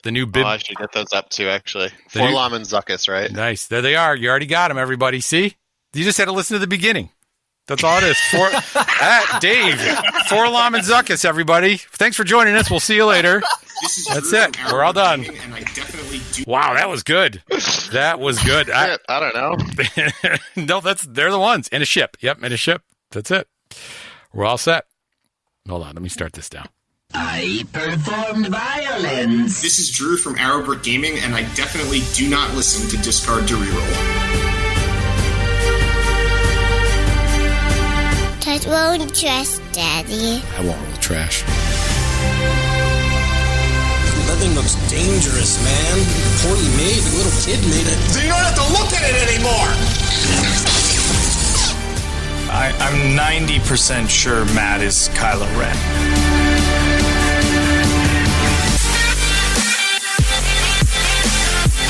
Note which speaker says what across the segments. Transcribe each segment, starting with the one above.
Speaker 1: The new bib.
Speaker 2: Oh, I should get those up too, actually. Forlom and Zuckus, right?
Speaker 1: Nice. There they are. You already got them, everybody. See? You just had to listen to the beginning. That's all it is. Dave, Forlom and Zuckus, everybody. Thanks for joining us. We'll see you later. That's it. We're all done. Wow, that was good. That was good.
Speaker 2: I don't know.
Speaker 1: No, they're the ones. And a ship. Yep, and a ship. That's it. We're all set. Hold on. Let me start this down.
Speaker 3: I perform violence.
Speaker 4: This is Drew from Arrow Brook Gaming, and I definitely do not listen to Discard to Reroll.
Speaker 5: Touch roll trash, Daddy.
Speaker 1: I won't roll trash.
Speaker 6: Living looks dangerous, man. Poorly made. The little kid made it.
Speaker 4: So you don't have to look at it anymore!
Speaker 7: I'm 90% sure Matt is Kylo Ren.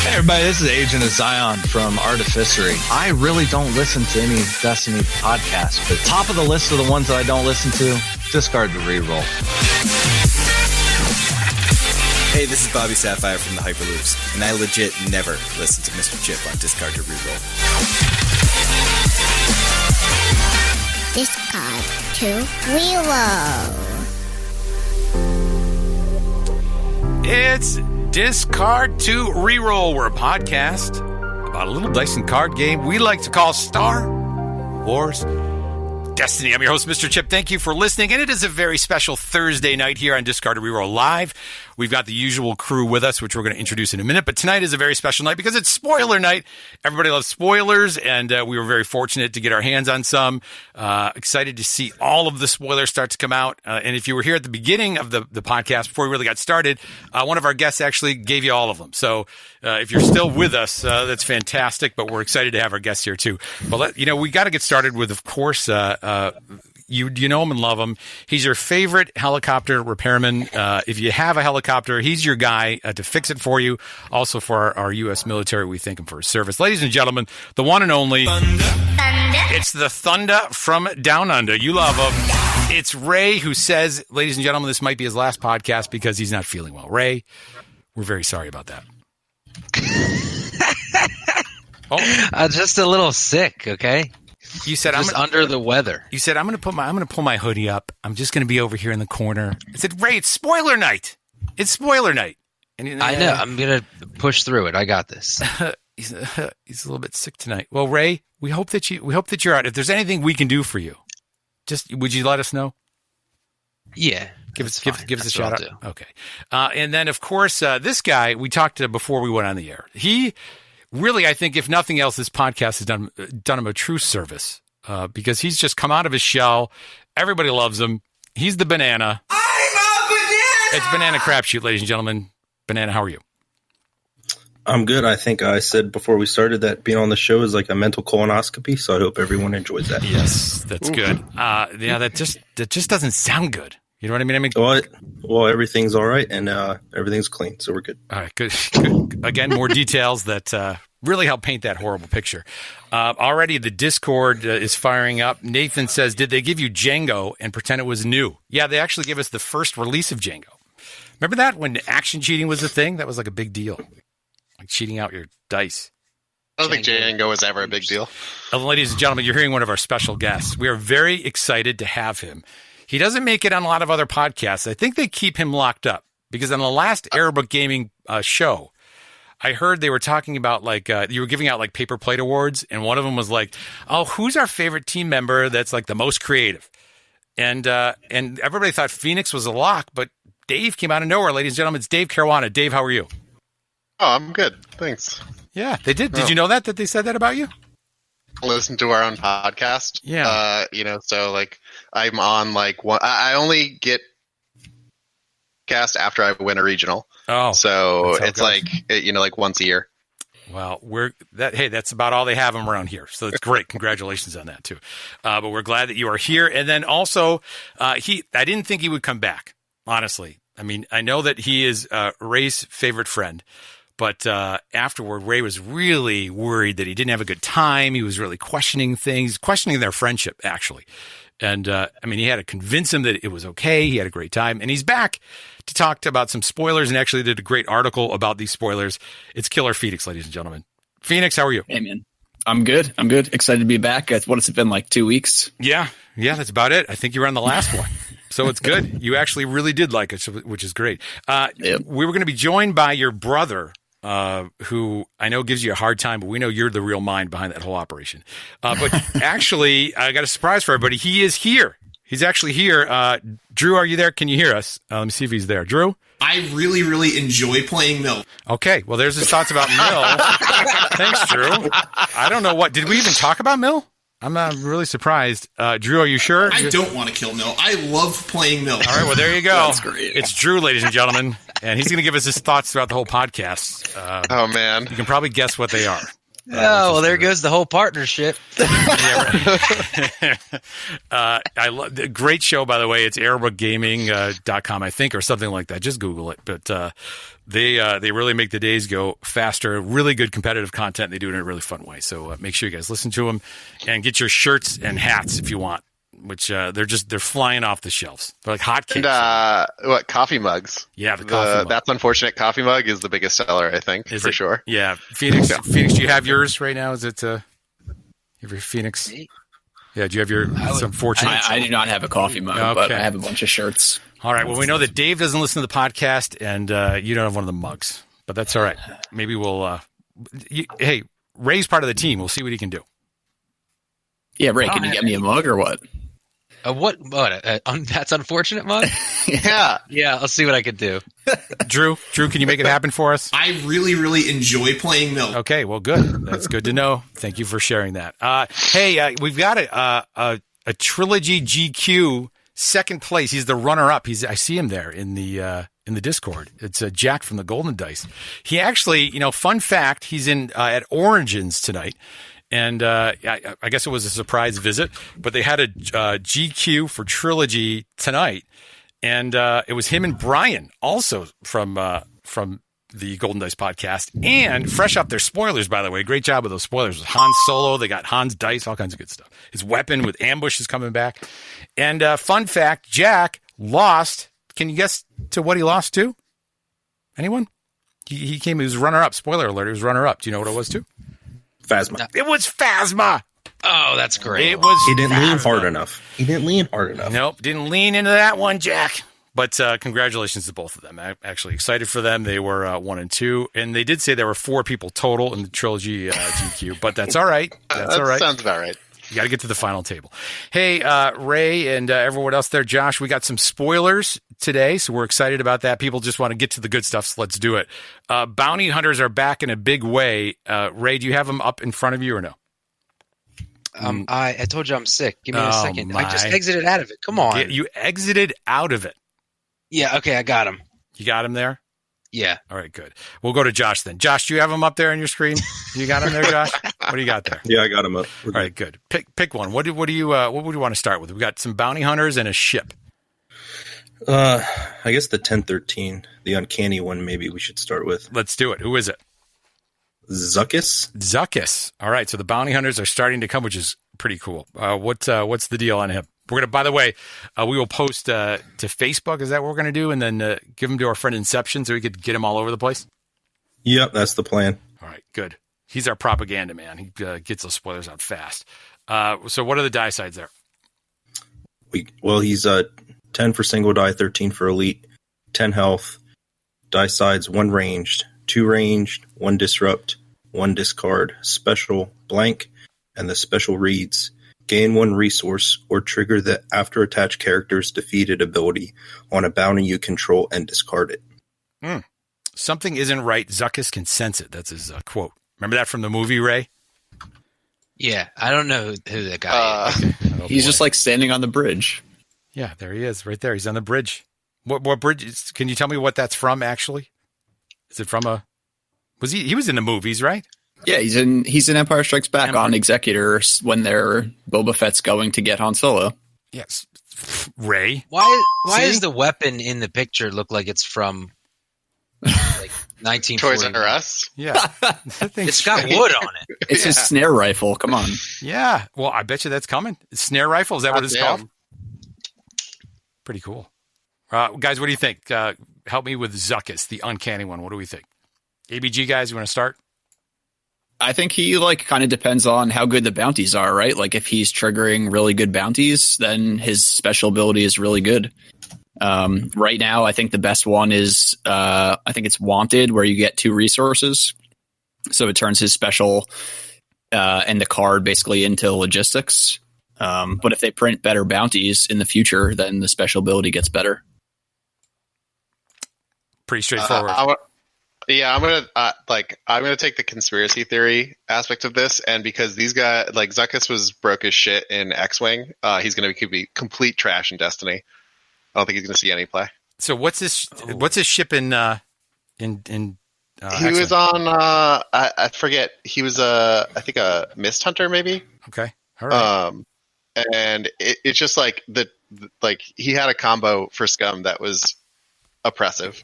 Speaker 8: Hey everybody, this is Agent of Zion from Artificery. I really don't listen to any Destiny podcasts, but top of the list of the ones that I don't listen to, Discard to Reroll.
Speaker 9: Hey, this is Bobby Sapphire from the Hyperloops, and I legit never listen to Mr. Chip on Discard to Reroll.
Speaker 5: Discard to reroll.
Speaker 1: It's Discard to Reroll. We're a podcast about a little dice and card game we like to call Star Wars Destiny. I'm your host, Mr. Chip. Thank you for listening. And it is a very special Thursday night here on Discard to Reroll Live. We've got the usual crew with us, which we're going to introduce in a minute. But tonight is a very special night because it's spoiler night. Everybody loves spoilers, and we were very fortunate to get our hands on some. Excited to see all of the spoilers start to come out. And if you were here at the beginning of the podcast, before we really got started, one of our guests actually gave you all of them. So if you're still with us, that's fantastic. But we're excited to have our guests here, too. But, we got to get started with, of course, you know him and love him. He's your favorite helicopter repairman. If you have a helicopter, he's your guy to fix it for you. Also for our U.S. military, we thank him for his service. Ladies and gentlemen, the one and only Thunder. It's the Thunder from Down Under. You love him. It's Ray, who says, ladies and gentlemen, this might be his last podcast because he's not feeling well. Ray, we're very sorry about that.
Speaker 8: Just a little sick, okay?
Speaker 1: You said
Speaker 8: I'm under the weather.
Speaker 1: You said I'm going to pull my hoodie up. I'm just going to be over here in the corner. I said, Ray, it's spoiler night. It's spoiler night. And
Speaker 8: I know. I'm going to push through it. I got this.
Speaker 1: He's a little bit sick tonight. Well, Ray, we hope that you're out. If there's anything we can do for you, would you let us know?
Speaker 8: Yeah.
Speaker 1: Give us a shout out. Okay. And then of course, this guy we talked to before we went on the air. He really, I think, if nothing else, this podcast has done him a true service because he's just come out of his shell. Everybody loves him. He's the Banana. I'm a banana. It's Banana Crapshoot, ladies and gentlemen. Banana, how are you?
Speaker 10: I'm good. I think I said before we started that being on the show is like a mental colonoscopy, so I hope everyone enjoys that.
Speaker 1: Yes, that's good. Yeah, that just doesn't sound good. You know what I mean?
Speaker 10: Well, everything's all right, and everything's clean, so we're good.
Speaker 1: All right, good. Again, more details that really help paint that horrible picture. Already the Discord is firing up. Nathan says, did they give you Django and pretend it was new? Yeah, they actually gave us the first release of Django. Remember that when action cheating was a thing? That was like a big deal. Like cheating out your dice.
Speaker 2: I don't think Django was ever a big deal.
Speaker 1: Ladies and gentlemen, you're hearing one of our special guests. We are very excited to have him. He doesn't make it on a lot of other podcasts. I think they keep him locked up because on the last Arrow Brook Gaming show, I heard they were talking about you were giving out like paper plate awards, and one of them was like, "Oh, who's our favorite team member that's like the most creative?" And everybody thought Fenix was a lock, but Dave came out of nowhere. Ladies and gentlemen, it's Dave Caruana. Dave, how are you?
Speaker 2: Oh, I'm good. Thanks.
Speaker 1: Yeah, they did. Did you know that they said that about you?
Speaker 2: Listen to our own podcast.
Speaker 1: Yeah.
Speaker 2: So like I'm on like one. I only get cast after I win a regional.
Speaker 1: Oh,
Speaker 2: so it's like like once a year.
Speaker 1: Well, that's about all they have them around here. So it's great. Congratulations on that too. But we're glad that you are here. And then also, I didn't think he would come back. Honestly, I mean, I know that he is Ray's favorite friend, But afterward, Ray was really worried that he didn't have a good time. He was really questioning things, questioning their friendship, actually. And, he had to convince him that it was okay. He had a great time. And he's back to talk about some spoilers and actually did a great article about these spoilers. It's Killer Fenix, ladies and gentlemen. Fenix, how are you?
Speaker 11: Hey, man. I'm good. Excited to be back. What has it been, like 2 weeks?
Speaker 1: Yeah, that's about it. I think you were on the last one. So it's good. You actually really did like it, which is great.
Speaker 11: Yep.
Speaker 1: We were going to be joined by your brother, who I know gives you a hard time, but we know you're the real mind behind that whole operation. But actually, I got a surprise for everybody. He is here. He's actually here. Drew, are you there? Can you hear us? Let me see if he's there. Drew?
Speaker 4: I really, really enjoy playing Mill.
Speaker 1: Okay, well, there's his thoughts about Mill. Thanks, Drew. I don't know did we even talk about Mill? I'm really surprised. Drew, are you sure?
Speaker 4: I don't want to kill Mill. I love playing Mill.
Speaker 1: All right, well, there you go.
Speaker 11: That's great.
Speaker 1: It's Drew, ladies and gentlemen, and he's going to give us his thoughts throughout the whole podcast.
Speaker 2: Oh, man.
Speaker 1: You can probably guess what they are.
Speaker 12: There goes the whole partnership.
Speaker 1: I love the great show, by the way. It's arrowbrookgaming.com, I think, or something like that. Just Google it. But they really make the days go faster. Really good competitive content. They do it in a really fun way. So make sure you guys listen to them and get your shirts and hats if you want. Which they're flying off the shelves. They're like hotcakes.
Speaker 2: And coffee mugs?
Speaker 1: Yeah, the coffee mug.
Speaker 2: That's Unfortunate coffee mug is the biggest seller, I think, for sure.
Speaker 1: Yeah, Phoenix. Phoenix, do you have yours right now? Is it you have your Phoenix? Yeah, do you have your Unfortunate?
Speaker 11: I do not have a coffee mug, but I have a bunch of shirts.
Speaker 1: All right. Well, we know that Dave doesn't listen to the podcast, and you don't have one of the mugs, but that's all right. Maybe we'll. Hey, Ray's part of the team. We'll see what he can do.
Speaker 11: Yeah, Ray, can you get me a mug or what?
Speaker 12: That's Unfortunate mug?
Speaker 2: Yeah.
Speaker 12: Yeah, I'll see what I can do.
Speaker 1: Drew, can you make it happen for us?
Speaker 4: I really, really enjoy playing Mill.
Speaker 1: Okay, well, good. That's good to know. Thank you for sharing that. Hey, we've got a Trilogy GQ second place. He's the runner-up. I see him there in the Discord. It's Jack from the Golden Dice. He actually, fun fact, he's in at Origins tonight. And I guess it was a surprise visit, but they had a GQ for Trilogy tonight, and it was him and Brian, also from the Golden Dice podcast, and fresh off their spoilers, by the way. Great job with those spoilers. Han Solo, they got Han's dice, all kinds of good stuff. His weapon with ambush is coming back. And fun fact, Jack lost. Can you guess to what he lost to? Anyone? He was runner-up. Spoiler alert, he was runner-up. Do you know what it was to?
Speaker 10: Phasma.
Speaker 1: It was Phasma.
Speaker 12: Oh, that's great.
Speaker 1: It was.
Speaker 10: He didn't lean
Speaker 1: Phasma.
Speaker 10: hard enough.
Speaker 1: Nope, didn't lean into that one, Jack. But congratulations to both of them. I'm actually excited for them. They were 1 and 2, and they did say there were 4 people total in the Trilogy GQ. But that's all right. That's all right.
Speaker 2: Sounds about right.
Speaker 1: You got to get to the final table. Hey, Ray and everyone else there, Josh, we got some spoilers today, so we're excited about that. People just want to get to the good stuff, so let's do it. Bounty hunters are back in a big way. Ray, do you have them up in front of you or no?
Speaker 12: I told you I'm sick. Give me a second.
Speaker 1: My.
Speaker 12: I just exited out of it. Come on.
Speaker 1: You exited out of it.
Speaker 12: Yeah, okay, I got him.
Speaker 1: You got him there?
Speaker 12: Yeah.
Speaker 1: All right, good. We'll go to Josh then. Josh, do you have him up there on your screen? You got him there, Josh? What do you got there?
Speaker 10: Yeah, I got him up.
Speaker 1: All right, good. Pick one. What would you want to start with? We got some bounty hunters and a ship.
Speaker 10: I guess the 1013, the uncanny one, maybe we should start with.
Speaker 1: Let's do it. Who is it?
Speaker 10: Zuckuss.
Speaker 1: All right, so the bounty hunters are starting to come, which is pretty cool. What's the deal on him? We're gonna. By the way, we will post to Facebook. Is that what we're gonna do? And then give them to our friend Inception, so we could get them all over the place.
Speaker 10: Yep, that's the plan.
Speaker 1: All right, good. He's our propaganda man. He gets those spoilers out fast. So, what are the die sides there?
Speaker 10: He's 10 for single die, 13 for elite, 10 health. Die sides 1 ranged, 2 ranged, 1 disrupt, 1 discard, special blank, and the special reads. Gain 1 resource or trigger the after attached character's defeated ability on a bounty you control and discard it.
Speaker 1: Something isn't right. Zuckuss can sense it. That's his quote. Remember that from the movie, Ray?
Speaker 12: Yeah, I don't know who that guy is.
Speaker 11: He's just like standing on the bridge.
Speaker 1: Yeah, there he is, right there. He's on the bridge. What bridge? Can you tell me what that's from? Actually, is it from a? Was he was in the movies, right?
Speaker 11: Yeah, he's in Empire Strikes Back on Executor when Boba Fett's going to get Han Solo.
Speaker 1: Yes, Ray.
Speaker 12: Why does the weapon in the picture look like it's from like
Speaker 2: Toys
Speaker 12: 1940.
Speaker 2: R Us.
Speaker 1: Yeah.
Speaker 12: It's got wood on it.
Speaker 11: It's his snare rifle. Come on.
Speaker 1: Yeah. Well, I bet you that's coming. Snare rifle. Is that what it's
Speaker 2: Goddamn.
Speaker 1: called? Pretty cool. Guys, what do you think? Help me with Zuckus, the uncanny one. What do we think? ABG guys, you want to start?
Speaker 11: I think he kind of depends on how good the bounties are, right? Like if he's triggering really good bounties, then his special ability is really good. Right now, I think the best one is I think it's Wanted, where you get 2 resources, so it turns his special and the card basically into logistics. But if they print better bounties in the future, then the special ability gets better.
Speaker 1: Pretty straightforward.
Speaker 2: I'm gonna take the conspiracy theory aspect of this, and because these guys, like Zuckus was broke as shit in X-Wing, he's gonna be complete trash in Destiny. I don't think he's gonna see any play.
Speaker 1: So what's his ship in
Speaker 2: he was on I forget. He was I think a Mist Hunter maybe.
Speaker 1: Okay. All right.
Speaker 2: And it's just like he had a combo for Scum that was oppressive.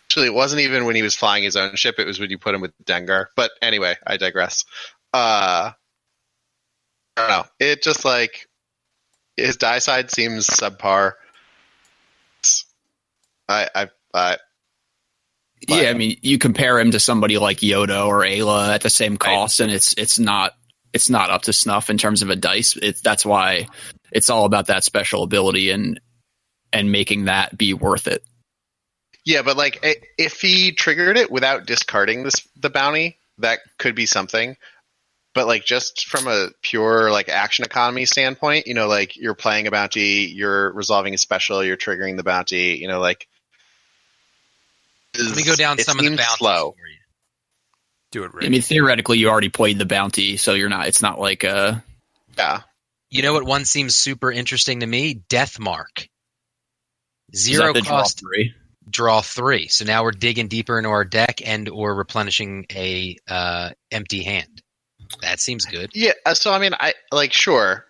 Speaker 2: Actually, it wasn't even when he was flying his own ship. It was when you put him with Dengar. But anyway, I digress. I don't know. It just his die side seems subpar. I
Speaker 11: mean, you compare him to somebody like Yoda or Ayla at the same cost, and it's not up to snuff in terms of a dice. That's why it's all about that special ability and making that be worth it.
Speaker 2: Yeah, but if he triggered it without discarding the bounty, that could be something. But just from a pure action economy standpoint, you're playing a bounty, you're resolving a special, you're triggering the bounty,
Speaker 12: let me go down some of the bounties.
Speaker 2: Slow.
Speaker 1: Do it, Rick.
Speaker 11: I mean, theoretically, you already played the bounty, so it's not like a...
Speaker 2: Yeah.
Speaker 12: You know what one seems super interesting to me? Death Mark. 0 cost. Draw 3. So now we're digging deeper into our deck and or replenishing a empty hand. That seems good.
Speaker 2: Yeah. So I mean, sure.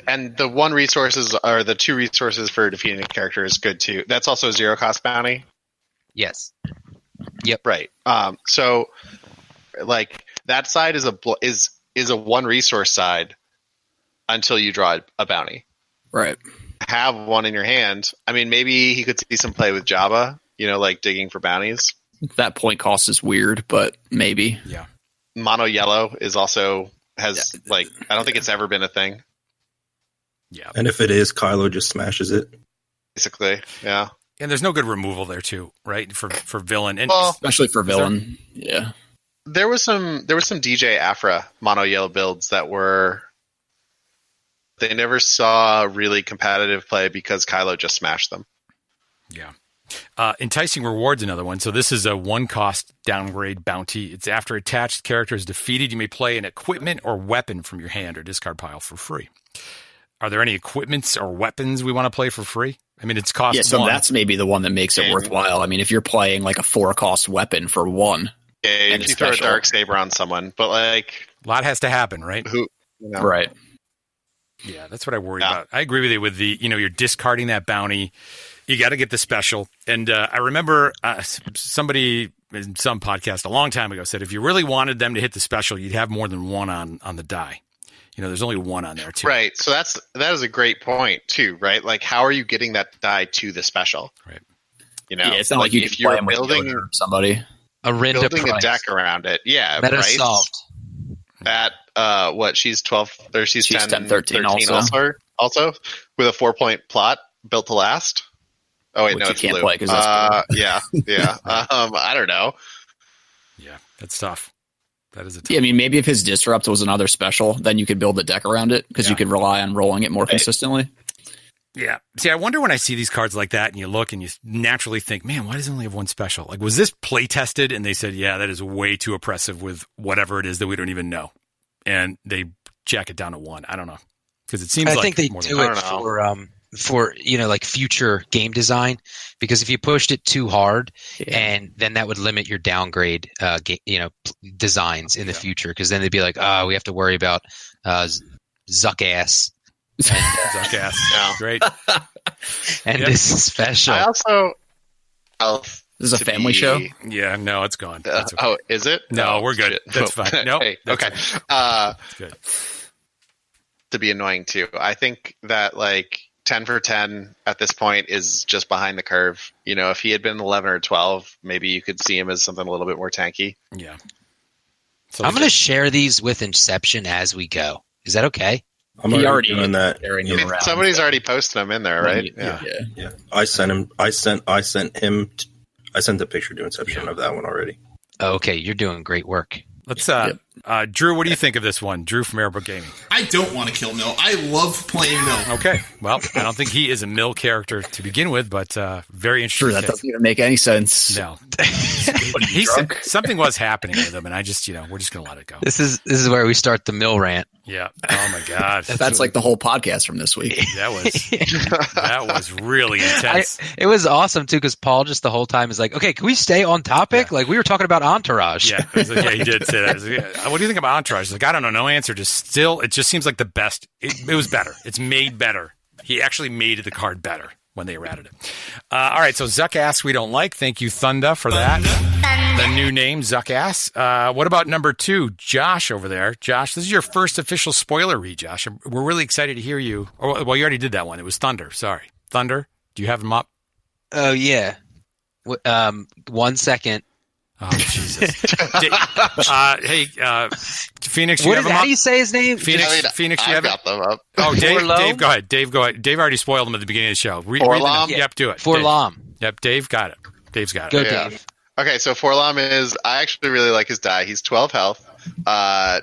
Speaker 2: And the 1 resources or the 2 resources for defeating a character is good too. That's also a 0 cost bounty.
Speaker 12: Yes. Yep.
Speaker 2: Right. So that side is a 1 resource side until you draw a bounty.
Speaker 11: Right.
Speaker 2: Have 1 in your hand. I mean, maybe he could see some play with Jabba, digging for bounties.
Speaker 11: That point cost is weird, but maybe.
Speaker 1: Yeah.
Speaker 2: Mono yellow is also I don't think it's ever been a thing.
Speaker 1: Yeah.
Speaker 10: And if it is, Kylo just smashes it.
Speaker 2: Basically, yeah.
Speaker 1: And there's no good removal there too, right? For villain, and
Speaker 11: especially for villain. Yeah.
Speaker 2: There was some DJ Afra mono yellow builds that they never saw really competitive play because Kylo just smashed them.
Speaker 1: Yeah. Enticing Reward's another one. So this is a 1 cost downgrade bounty. It's after attached character is defeated, you may play an equipment or weapon from your hand or discard pile for free. Are there any equipments or weapons we want to play for free? I mean, it's cost 1.
Speaker 11: So that's maybe the one that makes it worthwhile. I mean, if you're playing a 4 cost weapon for 1.
Speaker 2: Yeah, if you throw a dark saber on someone, but
Speaker 1: a lot has to happen, right?
Speaker 11: Right.
Speaker 1: Yeah, that's what I worry about. I agree with you with the, you're discarding that bounty. You got to get the special. And I remember somebody in some podcast a long time ago said if you really wanted them to hit the special, you'd have more than 1 on the die. There's only 1 on there too.
Speaker 2: Right. So that is a great point too, right? How are you getting that die to the special?
Speaker 1: Right.
Speaker 11: It's not like you if you're building somebody
Speaker 2: building a deck around it. Yeah.
Speaker 12: That is solved.
Speaker 2: At she's 12 or she's 10,
Speaker 11: 13
Speaker 2: also with a 4-point plot built to last. Oh wait,
Speaker 11: which
Speaker 2: no,
Speaker 11: you
Speaker 2: it's
Speaker 11: can't
Speaker 2: blue.
Speaker 11: play because that's blue.
Speaker 2: Yeah. I don't know.
Speaker 1: Yeah, that's tough. That is a tough.
Speaker 11: Yeah, I mean, maybe if his disrupt was another special, then you could build a deck around it because you could rely on rolling it more consistently.
Speaker 1: Yeah. See, I wonder when I see these cards like that and you look and you naturally think, man, why does it only have 1 special? Was this play tested? And they said, yeah, that is way too oppressive with whatever it is that we don't even know. And they jack it down to 1. I don't know. Because it seems
Speaker 12: I think they
Speaker 1: more
Speaker 12: do it for future game design, because if you pushed it too hard and then that would limit your downgrade designs in the future, because then they'd be like, we have to worry about Zuck ass.
Speaker 1: Zuck ass.
Speaker 2: Yeah.
Speaker 1: Great.
Speaker 12: And this is special.
Speaker 2: I also
Speaker 11: This is a family show?
Speaker 1: Yeah, no, it's gone. That's okay.
Speaker 2: Oh, is it?
Speaker 1: No, we're good.
Speaker 2: Shit.
Speaker 1: That's fine. No,
Speaker 2: Hey,
Speaker 1: that's
Speaker 2: okay.
Speaker 1: fine. That's good.
Speaker 2: To be annoying too. I think that like 10 for 10 at this point is just behind the curve. You know, if he had been 11 or 12, maybe you could see him as something a little bit more tanky.
Speaker 1: Yeah. So
Speaker 12: I'm going to share these with Inception as we go. Is that okay?
Speaker 10: I'm already doing that.
Speaker 2: Somebody's already posted them in there, right?
Speaker 10: Yeah. I sent the picture to Inception of that one already.
Speaker 12: Okay, you're doing great work.
Speaker 1: Let's Drew, what do you think of this one? Drew from Arrow Brook Gaming.
Speaker 4: I don't want to kill Mill. I love playing Mill.
Speaker 1: Okay. Well, I don't think he is a Mill character to begin with, but very interesting.
Speaker 11: Sure, that doesn't even make any sense.
Speaker 1: No. Something was happening with him, and I just, we're just going to let it go.
Speaker 12: This is where we start the Mill rant.
Speaker 1: Yeah. Oh my God.
Speaker 11: That's like the whole podcast from this week.
Speaker 1: That was really intense.
Speaker 12: It was awesome too, because Paul just the whole time is like, "Okay, can we stay on topic? Yeah. Like we were talking about Entourage."
Speaker 1: Yeah, he did say that. What do you think about Entourage? He's like, I don't know, no answer. It just seems like the best. It was better. It's made better. He actually made the card better when they errated it. All right, so Zuck Ass we don't like. Thank you, Thunda, for that. The new name, Zuck Ass. What about number 2, Josh over there? Josh, this is your first official spoiler read, Josh. We're really excited to hear you. Oh, well, you already did that one. It was Thunder. Sorry. Thunder, do you have him up?
Speaker 12: Oh, yeah. 1 second.
Speaker 1: Oh, Jesus. Hey, Phoenix, you have him up?
Speaker 12: How do you say his name?
Speaker 1: Phoenix, you have
Speaker 2: got them up.
Speaker 1: Oh, Dave, go ahead. Dave, go ahead. Dave already spoiled them at the beginning of the show.
Speaker 2: Forlom?
Speaker 1: Yep, do it.
Speaker 12: Forlom.
Speaker 1: Yep, Dave got it. Dave's got it.
Speaker 12: Go, Dave.
Speaker 2: Okay, so Forlom I actually really like his die. He's 12 health,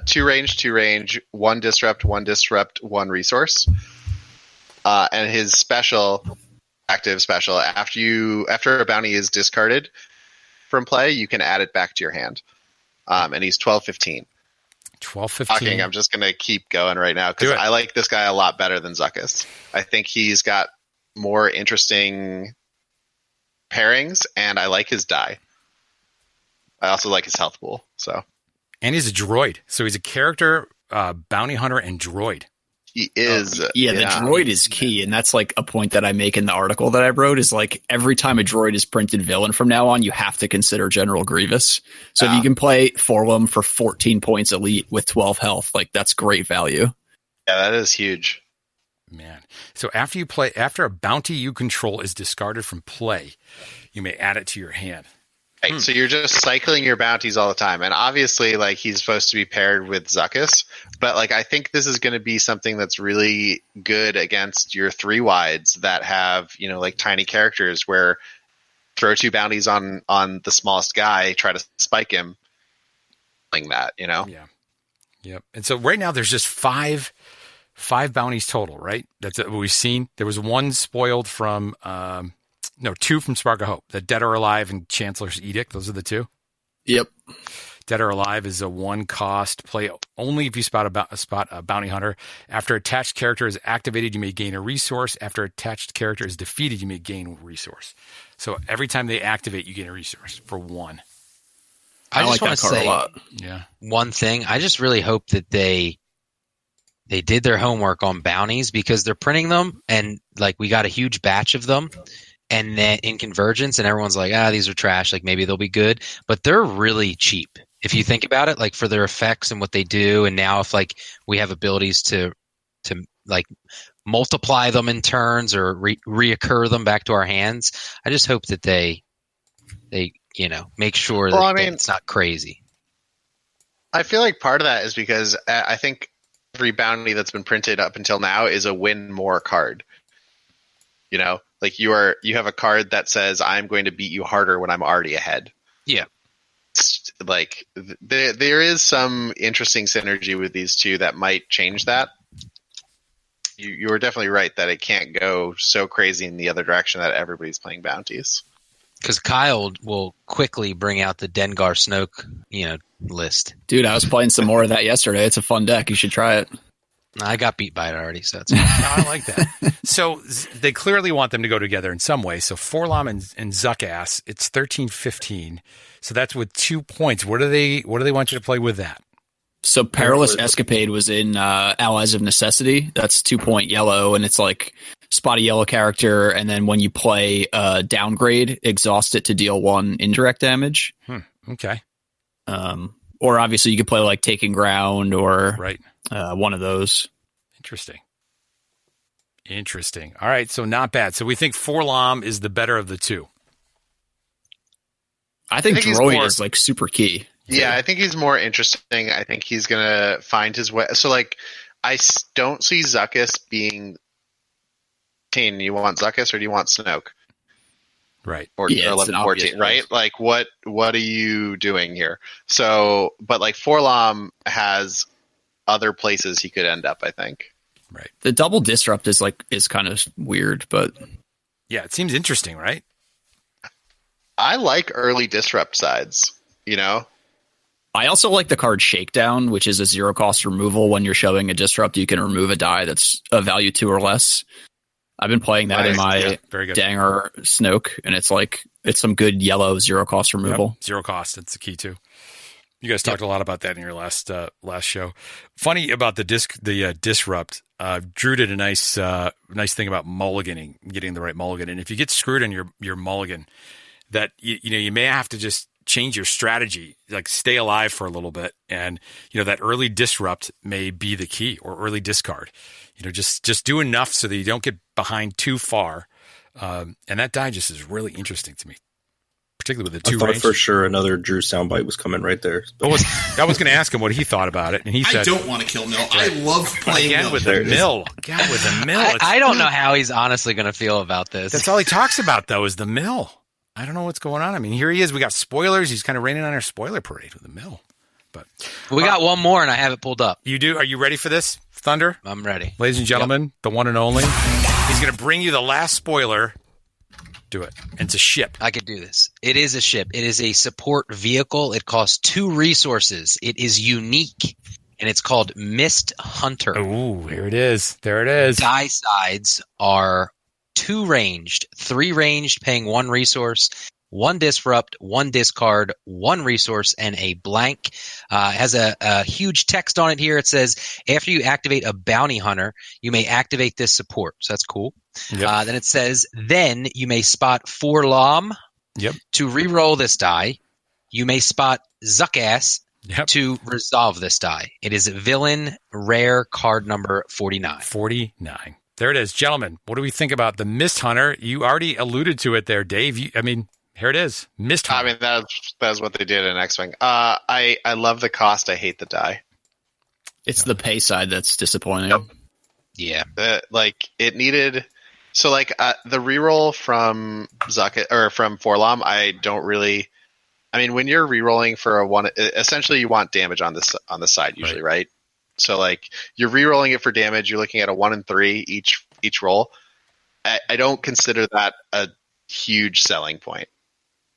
Speaker 2: 2 range, 1 disrupt, 1 resource. And his active special, after a bounty is discarded from play, you can add it back to your hand. And he's 12-15.
Speaker 1: 12-15.
Speaker 2: I'm just going to keep going right now because I like this guy a lot better than Zuckus. I think he's got more interesting pairings, and I like his die. I also like his health pool.
Speaker 1: And he's a droid. So he's a character, bounty hunter, and droid.
Speaker 2: He is.
Speaker 11: The droid is key, and that's like a point that I make in the article that I wrote is like every time a droid is printed villain from now on, you have to consider General Grievous. So if you can play Forlom for 14 points elite with 12 health, like that's great value.
Speaker 2: Yeah, that is huge.
Speaker 1: Man. So after a bounty you control is discarded from play, you may add it to your hand.
Speaker 2: Right, so you're just cycling your bounties all the time. And obviously, like, he's supposed to be paired with Zuckus. But, like, I think this is going to be something that's really good against your 3 wides that have, like, tiny characters where throw 2 bounties on the smallest guy, try to spike him, like that, Yeah.
Speaker 1: Yep. And so right now there's just 5 bounties total, right? That's what we've seen. There was 1 spoiled from... 2 from Spark of Hope. The Dead or Alive and Chancellor's Edict. Those are the 2.
Speaker 11: Yep.
Speaker 1: Dead or Alive is a 1 cost. Play only if you spot a bounty hunter. After attached character is activated, you may gain a resource. After attached character is defeated, you may gain a resource. So every time they activate, you gain a resource for 1.
Speaker 12: I just want to say
Speaker 11: a lot.
Speaker 1: Yeah.
Speaker 12: One thing. I just really hope that they did their homework on bounties because they're printing them and like we got a huge batch of them. And then in Convergence, and everyone's like, these are trash. Like maybe they'll be good, but they're really cheap if you think about it. Like for their effects and what they do, and now if like we have abilities to like multiply them in turns or reoccur them back to our hands, I just hope that they make sure that it's not crazy.
Speaker 2: I feel like part of that is because I think every bounty that's been printed up until now is a win more card. Like you have a card that says I'm going to beat you harder when I'm already ahead.
Speaker 12: Yeah.
Speaker 2: It's like there is some interesting synergy with these two that might change that. You are definitely right that it can't go so crazy in the other direction that everybody's playing bounties.
Speaker 12: Because Kyle will quickly bring out the Dengar Snoke, list.
Speaker 11: Dude, I was playing some more of that yesterday. It's a fun deck. You should try it.
Speaker 12: I got beat by it already, so that's
Speaker 1: I like that. So they clearly want them to go together in some way. So Forlom and Zuckass, it's 13-15. So that's with 2 points. What do they want you to play with that?
Speaker 11: So Perilous Escapade was in Allies of Necessity. That's 2-point yellow, and it's like spotty yellow character, and then when you play downgrade, exhaust it to deal 1 indirect damage.
Speaker 1: Okay.
Speaker 11: Or obviously you could play like Taking Ground or
Speaker 1: right.
Speaker 11: One of those.
Speaker 1: Interesting. All right, so not bad. So we think Forlom is the better of the two.
Speaker 11: I think Droid is like super key.
Speaker 2: Yeah, I think he's more interesting. I think he's going to find his way. So, like, I don't see Zuckuss being... You want Zuckuss or do you want Snoke?
Speaker 1: Right.
Speaker 2: Or 11, 14, right? Like, what are you doing here? So, but, like, Forlom has other places he could end up, I think.
Speaker 1: Right.
Speaker 11: The double disrupt is kind of weird, but...
Speaker 1: Yeah, it seems interesting, right?
Speaker 2: I like early disrupt sides, you know?
Speaker 11: I also like the card Shakedown, which is a 0-cost removal. When you're showing a disrupt, you can remove a die that's a value 2 or less. I've been playing that in my Danger Snoke, and it's some good yellow 0-cost removal.
Speaker 1: Yep. 0 cost, that's the key too. You guys talked a lot about that in your last show. Funny about the disrupt. Drew did a nice thing about mulliganing, getting the right mulligan. And if you get screwed on your mulligan, that you may have to just change your strategy, like stay alive for a little bit, and that early disrupt may be the key, or early discard. Just do enough so that you don't get behind too far. And that digest is really interesting to me, particularly with the 2
Speaker 10: I thought
Speaker 1: range.
Speaker 10: for sure another Drew soundbite was coming right there.
Speaker 1: I was going to ask him what he thought about it, and he said,
Speaker 4: "I don't want to kill Mill. I love playing
Speaker 1: again
Speaker 4: Mill.
Speaker 1: with the Mill. Again with the Mill.
Speaker 12: I don't know how he's honestly going to feel about this.
Speaker 1: That's all he talks about, though, is the Mill. I don't know what's going on. I mean, here he is. We got spoilers. He's kind of raining on our spoiler parade with the Mill. But
Speaker 12: we got one more, and I have it pulled up.
Speaker 1: You do? Are you ready for this, Thunder?
Speaker 12: I'm ready.
Speaker 1: Ladies and gentlemen, the one and only. He's going to bring you the last spoiler. Do it. And it's a ship.
Speaker 12: I could do this. It is a ship. It is a support vehicle. It costs 2 resources. It is unique, and it's called Mist Hunter.
Speaker 1: Ooh, here it is. There it is.
Speaker 12: Die sides are 2 ranged, 3 ranged, paying 1 resource, 1 disrupt, 1 discard, 1 resource, and a blank. Has a huge text on it here. It says, after you activate a bounty hunter, you may activate this support. So that's cool.
Speaker 1: Yep.
Speaker 12: Then it says, then you may spot Forlom.
Speaker 1: Yep.
Speaker 12: To re-roll this die. You may spot Zuckass.
Speaker 1: Yep.
Speaker 12: To resolve this die. It is villain rare card number 49.
Speaker 1: 49. There it is. Gentlemen, what do we think about the Mist Hunter? You already alluded to it there, Dave. Here it is. Mist Hunter.
Speaker 2: I mean, that's what they did in X-Wing. I love the cost. I hate the die.
Speaker 11: It's the pay side that's disappointing.
Speaker 2: Yep.
Speaker 12: Yeah.
Speaker 2: It needed... So, the reroll from Zuckuss, or from Forlom, I don't really... I mean, when you're rerolling for a 1... Essentially, you want damage on the side, usually, right? So, you're rerolling it for damage. You're looking at a 1 and 3 each roll. I don't consider that a huge selling point.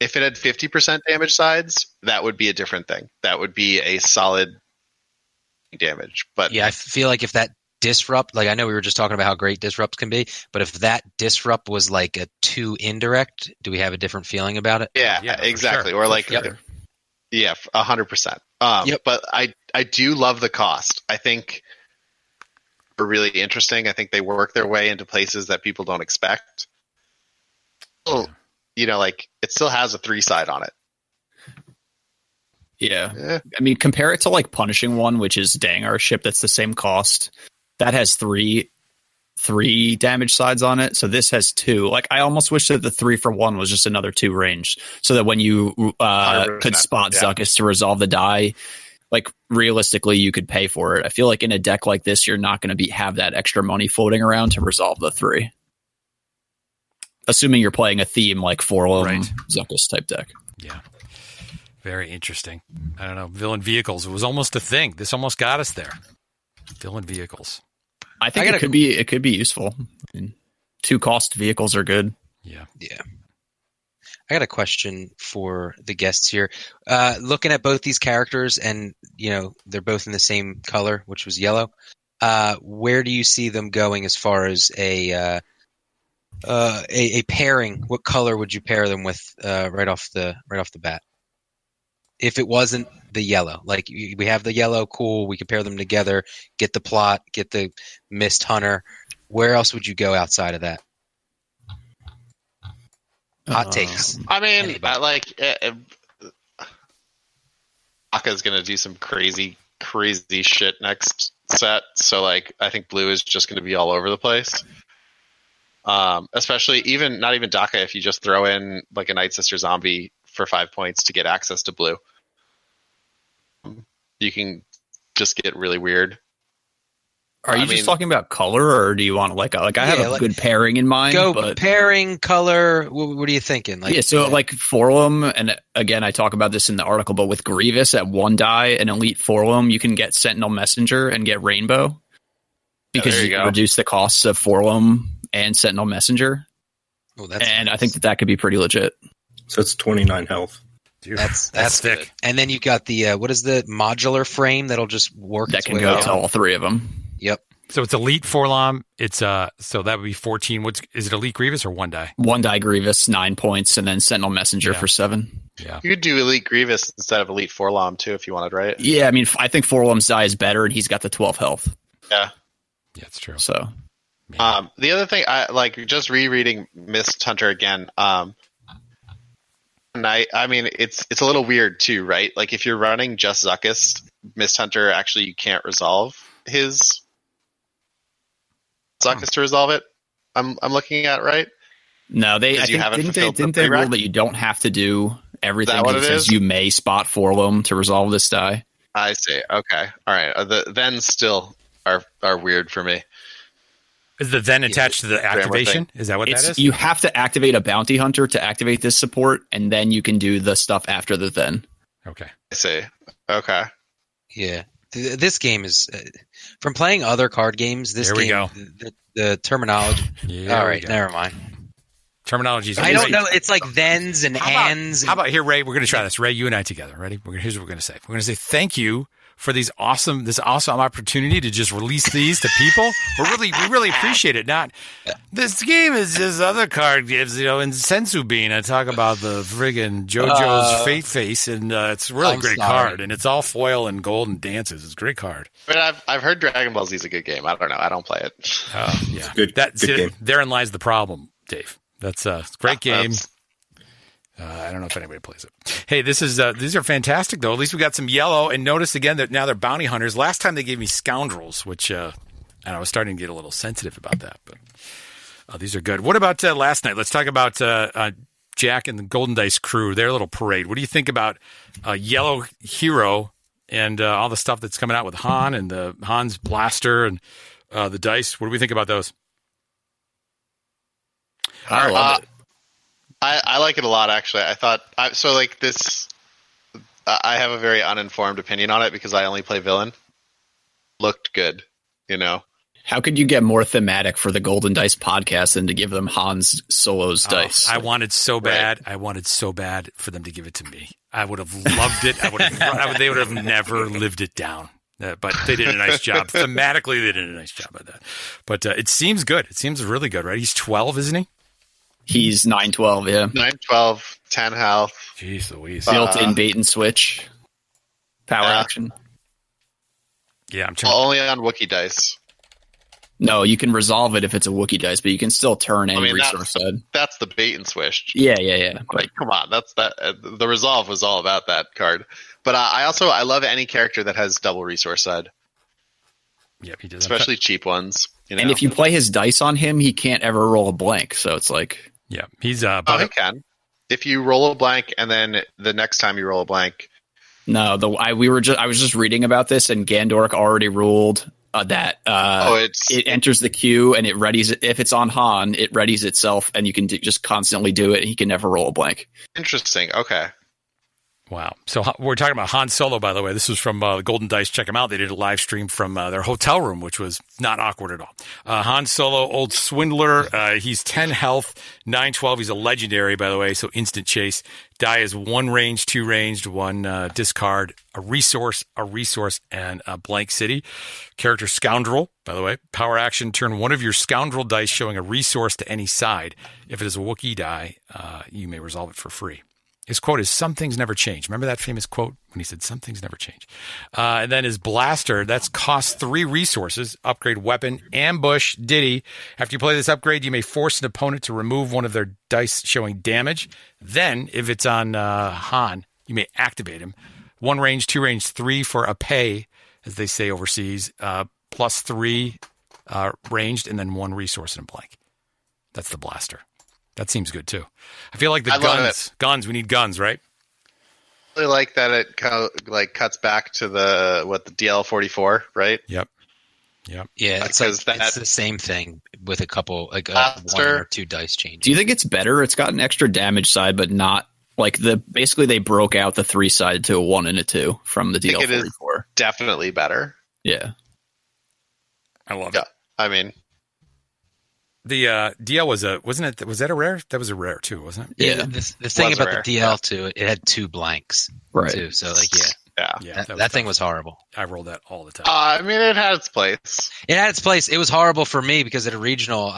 Speaker 2: If it had 50% damage sides, that would be a different thing. That would be a solid damage. But
Speaker 12: yeah, I feel like if that disrupt, I know we were just talking about how great disrupts can be, but if that disrupt was like a 2 indirect, do we have a different feeling about it?
Speaker 2: Yeah, exactly. Sure. Or yeah, 100%. But I do love the cost. I think they're really interesting. I think they work their way into places that people don't expect. Well, it still has a 3 side on it.
Speaker 11: Yeah. I mean, compare it to Punishing One, which is our ship that's the same cost. That has 3 damage sides on it. So this has 2. I almost wish that the 3 for 1 was just another 2 range, so that when you could spot Zuckuss to resolve the die, realistically you could pay for it. I feel like in a deck like this, you're not going to have that extra money floating around to resolve the 3. Assuming you're playing a theme like Forlom, Zuckuss type deck.
Speaker 1: Yeah. Very interesting. I don't know. Villain vehicles. It was almost a thing. This almost got us there. Villain vehicles.
Speaker 11: I think it could be useful. 2 cost vehicles are good.
Speaker 1: Yeah.
Speaker 12: I got a question for the guests here. Looking at both these characters, and they're both in the same color, which was yellow. Where do you see them going as far as a pairing? What color would you pair them with right off the bat? If it wasn't the yellow. Like we have the yellow, cool. We can pair them together. Get the plot. Get the Mist Hunter. Where else would you go outside of that? Hot takes.
Speaker 2: I mean, Aka's going to do some crazy shit next set. So, like, I think blue is just going to be all over the place. Especially not even Daka, if you just throw in like a Night Sister zombie for 5 points to get access to blue. You can just get really weird.
Speaker 11: Are you just talking about color, or do you want I have a good pairing in mind?
Speaker 12: Pairing, color. What are you thinking?
Speaker 11: So Forlum, and again, I talk about this in the article, but with Grievous at 1 die and Elite Forlum, you can get Sentinel Messenger and get Rainbow because you can reduce the costs of Forlum and Sentinel Messenger. I think that could be pretty legit.
Speaker 10: So it's 29 health.
Speaker 12: Dude, that's thick. Good. And then you got the what is the modular frame that'll just work?
Speaker 11: That can go to all 3 of them.
Speaker 12: Yep.
Speaker 1: So it's Elite Forlom. It's so that would be 14. Is it Elite Grievous or 1 die?
Speaker 11: 1 die Grievous, 9 points, and then Sentinel Messenger for 7.
Speaker 1: Yeah.
Speaker 2: You could do Elite Grievous instead of Elite Forlom too if you wanted, right?
Speaker 11: Yeah, I mean, I think Forlom's die is better, and he's got the 12 health.
Speaker 2: Yeah.
Speaker 1: Yeah, it's true.
Speaker 11: So,
Speaker 2: the other thing, I like just rereading Mist Hunter again. And I mean, it's a little weird too, right? Like if you're running just Zuckuss, Mist Hunter, actually you can't resolve his Zuckuss to resolve it. I'm looking at right.
Speaker 11: No, didn't they rule that you don't have to do everything because you may spot Forlom to resolve this die.
Speaker 2: I see. Okay, all right. The then still are weird for me.
Speaker 1: Is the then attached to the activation? Is that what that is?
Speaker 11: You have to activate a bounty hunter to activate this support, and then you can do the stuff after the then.
Speaker 1: Okay.
Speaker 2: I see. Okay.
Speaker 12: Yeah. This game is from playing other card games. This game,
Speaker 1: go.
Speaker 12: The terminology. All right, never mind.
Speaker 1: Terminology.
Speaker 12: I don't know. It's like thens and ands.
Speaker 1: How about here, Ray? We're going to try this. Ray, you and I together. Ready? Here's what we're going to say. We're going to say thank you for this awesome opportunity to just release these to people. We really appreciate it. This game is just other card games, in Sensu Bean. I talk about the friggin' JoJo's Fate Face, and it's a really great card, and it's all foil and gold and dances. It's a great card.
Speaker 2: But I've heard Dragon Ball Z is a good game. I don't know. I don't play it.
Speaker 1: Yeah,
Speaker 10: good game.
Speaker 1: Therein lies the problem, Dave. That's a great game. I don't know if anybody plays it. Hey, these are fantastic though. At least we got some yellow, and notice again that now they're bounty hunters. Last time they gave me scoundrels, which and I was starting to get a little sensitive about that. But these are good. What about last night? Let's talk about Jack and the Golden Dice crew. Their little parade. What do you think about Yellow Hero and all the stuff that's coming out with Han and the Han's blaster and the dice? What do we think about those?
Speaker 11: I love it.
Speaker 2: I like it a lot, actually. I thought this. I have a very uninformed opinion on it because I only play villain. Looked good,
Speaker 11: How could you get more thematic for the Golden Dice podcast than to give them Hans Solo's dice?
Speaker 1: I wanted so bad. Right. I wanted so bad for them to give it to me. I would have loved it. They would have never lived it down. But they did a nice job. Thematically, they did a nice job at that. But it seems good. It seems really good, right? He's 12, isn't he?
Speaker 11: He's 9/12, yeah.
Speaker 2: 9/12, 10 health.
Speaker 1: Jeez Louise.
Speaker 11: Built-in bait and switch. Power action.
Speaker 1: Yeah, I'm
Speaker 2: only on Wookiee dice.
Speaker 11: No, you can resolve it if it's a Wookiee dice, but you can still turn any resource side.
Speaker 2: That's the bait and switch.
Speaker 11: Yeah.
Speaker 2: Like, come on, that's that. The resolve was all about that card. But I love any character that has double resource side.
Speaker 1: Yep, he does.
Speaker 2: Especially cheap ones.
Speaker 11: And if you play his dice on him, he can't ever roll a blank. So it's like,
Speaker 1: yeah, he's
Speaker 2: he can. If you roll a blank and then the next time you roll a blank.
Speaker 11: No, I was just reading about this, and Gandork already ruled that it enters the queue and it readies it. If it's on Han, it readies itself, and you can just constantly do it. He can never roll a blank.
Speaker 2: Interesting. Okay.
Speaker 1: Wow. So we're talking about Han Solo, by the way. This was from Golden Dice. Check them out. They did a live stream from their hotel room, which was not awkward at all. Han Solo, old swindler. He's 10 health, 9/12. He's a legendary, by the way, so instant chase. Die is 1 range, 2 ranged, 1 discard, a resource, and a blank city. Character Scoundrel, by the way. Power action, turn 1 of your Scoundrel dice showing a resource to any side. If it is a Wookiee die, you may resolve it for free. His quote is, "Some things never change." Remember that famous quote when he said, "Some things never change." And then his blaster, that's cost 3 resources. Upgrade weapon, ambush, Diddy. After you play this upgrade, you may force an opponent to remove one of their dice showing damage. Then, if it's on Han, you may activate him. 1 range, 2 range, 3 for a pay, as they say overseas, plus 3 ranged, and then 1 resource in blank. That's the blaster. That seems good too. I feel like guns. We need guns, right?
Speaker 2: I really like that it cuts back to the DL44, right?
Speaker 1: Yep.
Speaker 12: Yeah, it's the same thing with a couple 1 or 2 dice changes.
Speaker 11: Do you think it's better? It's got an extra damage side, but not like basically they broke out the 3 side to a 1 and a 2 from the DL44.
Speaker 2: It is definitely better.
Speaker 11: Yeah.
Speaker 1: I love it.
Speaker 2: I mean,
Speaker 1: the DL was that a rare? That was a rare too, wasn't it?
Speaker 12: Yeah. The thing about the DL too, it had 2 blanks,
Speaker 11: right?
Speaker 12: Too. So
Speaker 1: that
Speaker 12: thing was horrible.
Speaker 1: I rolled that all the time.
Speaker 2: I mean, it had its place.
Speaker 12: It had its place. It was horrible for me because at a regional,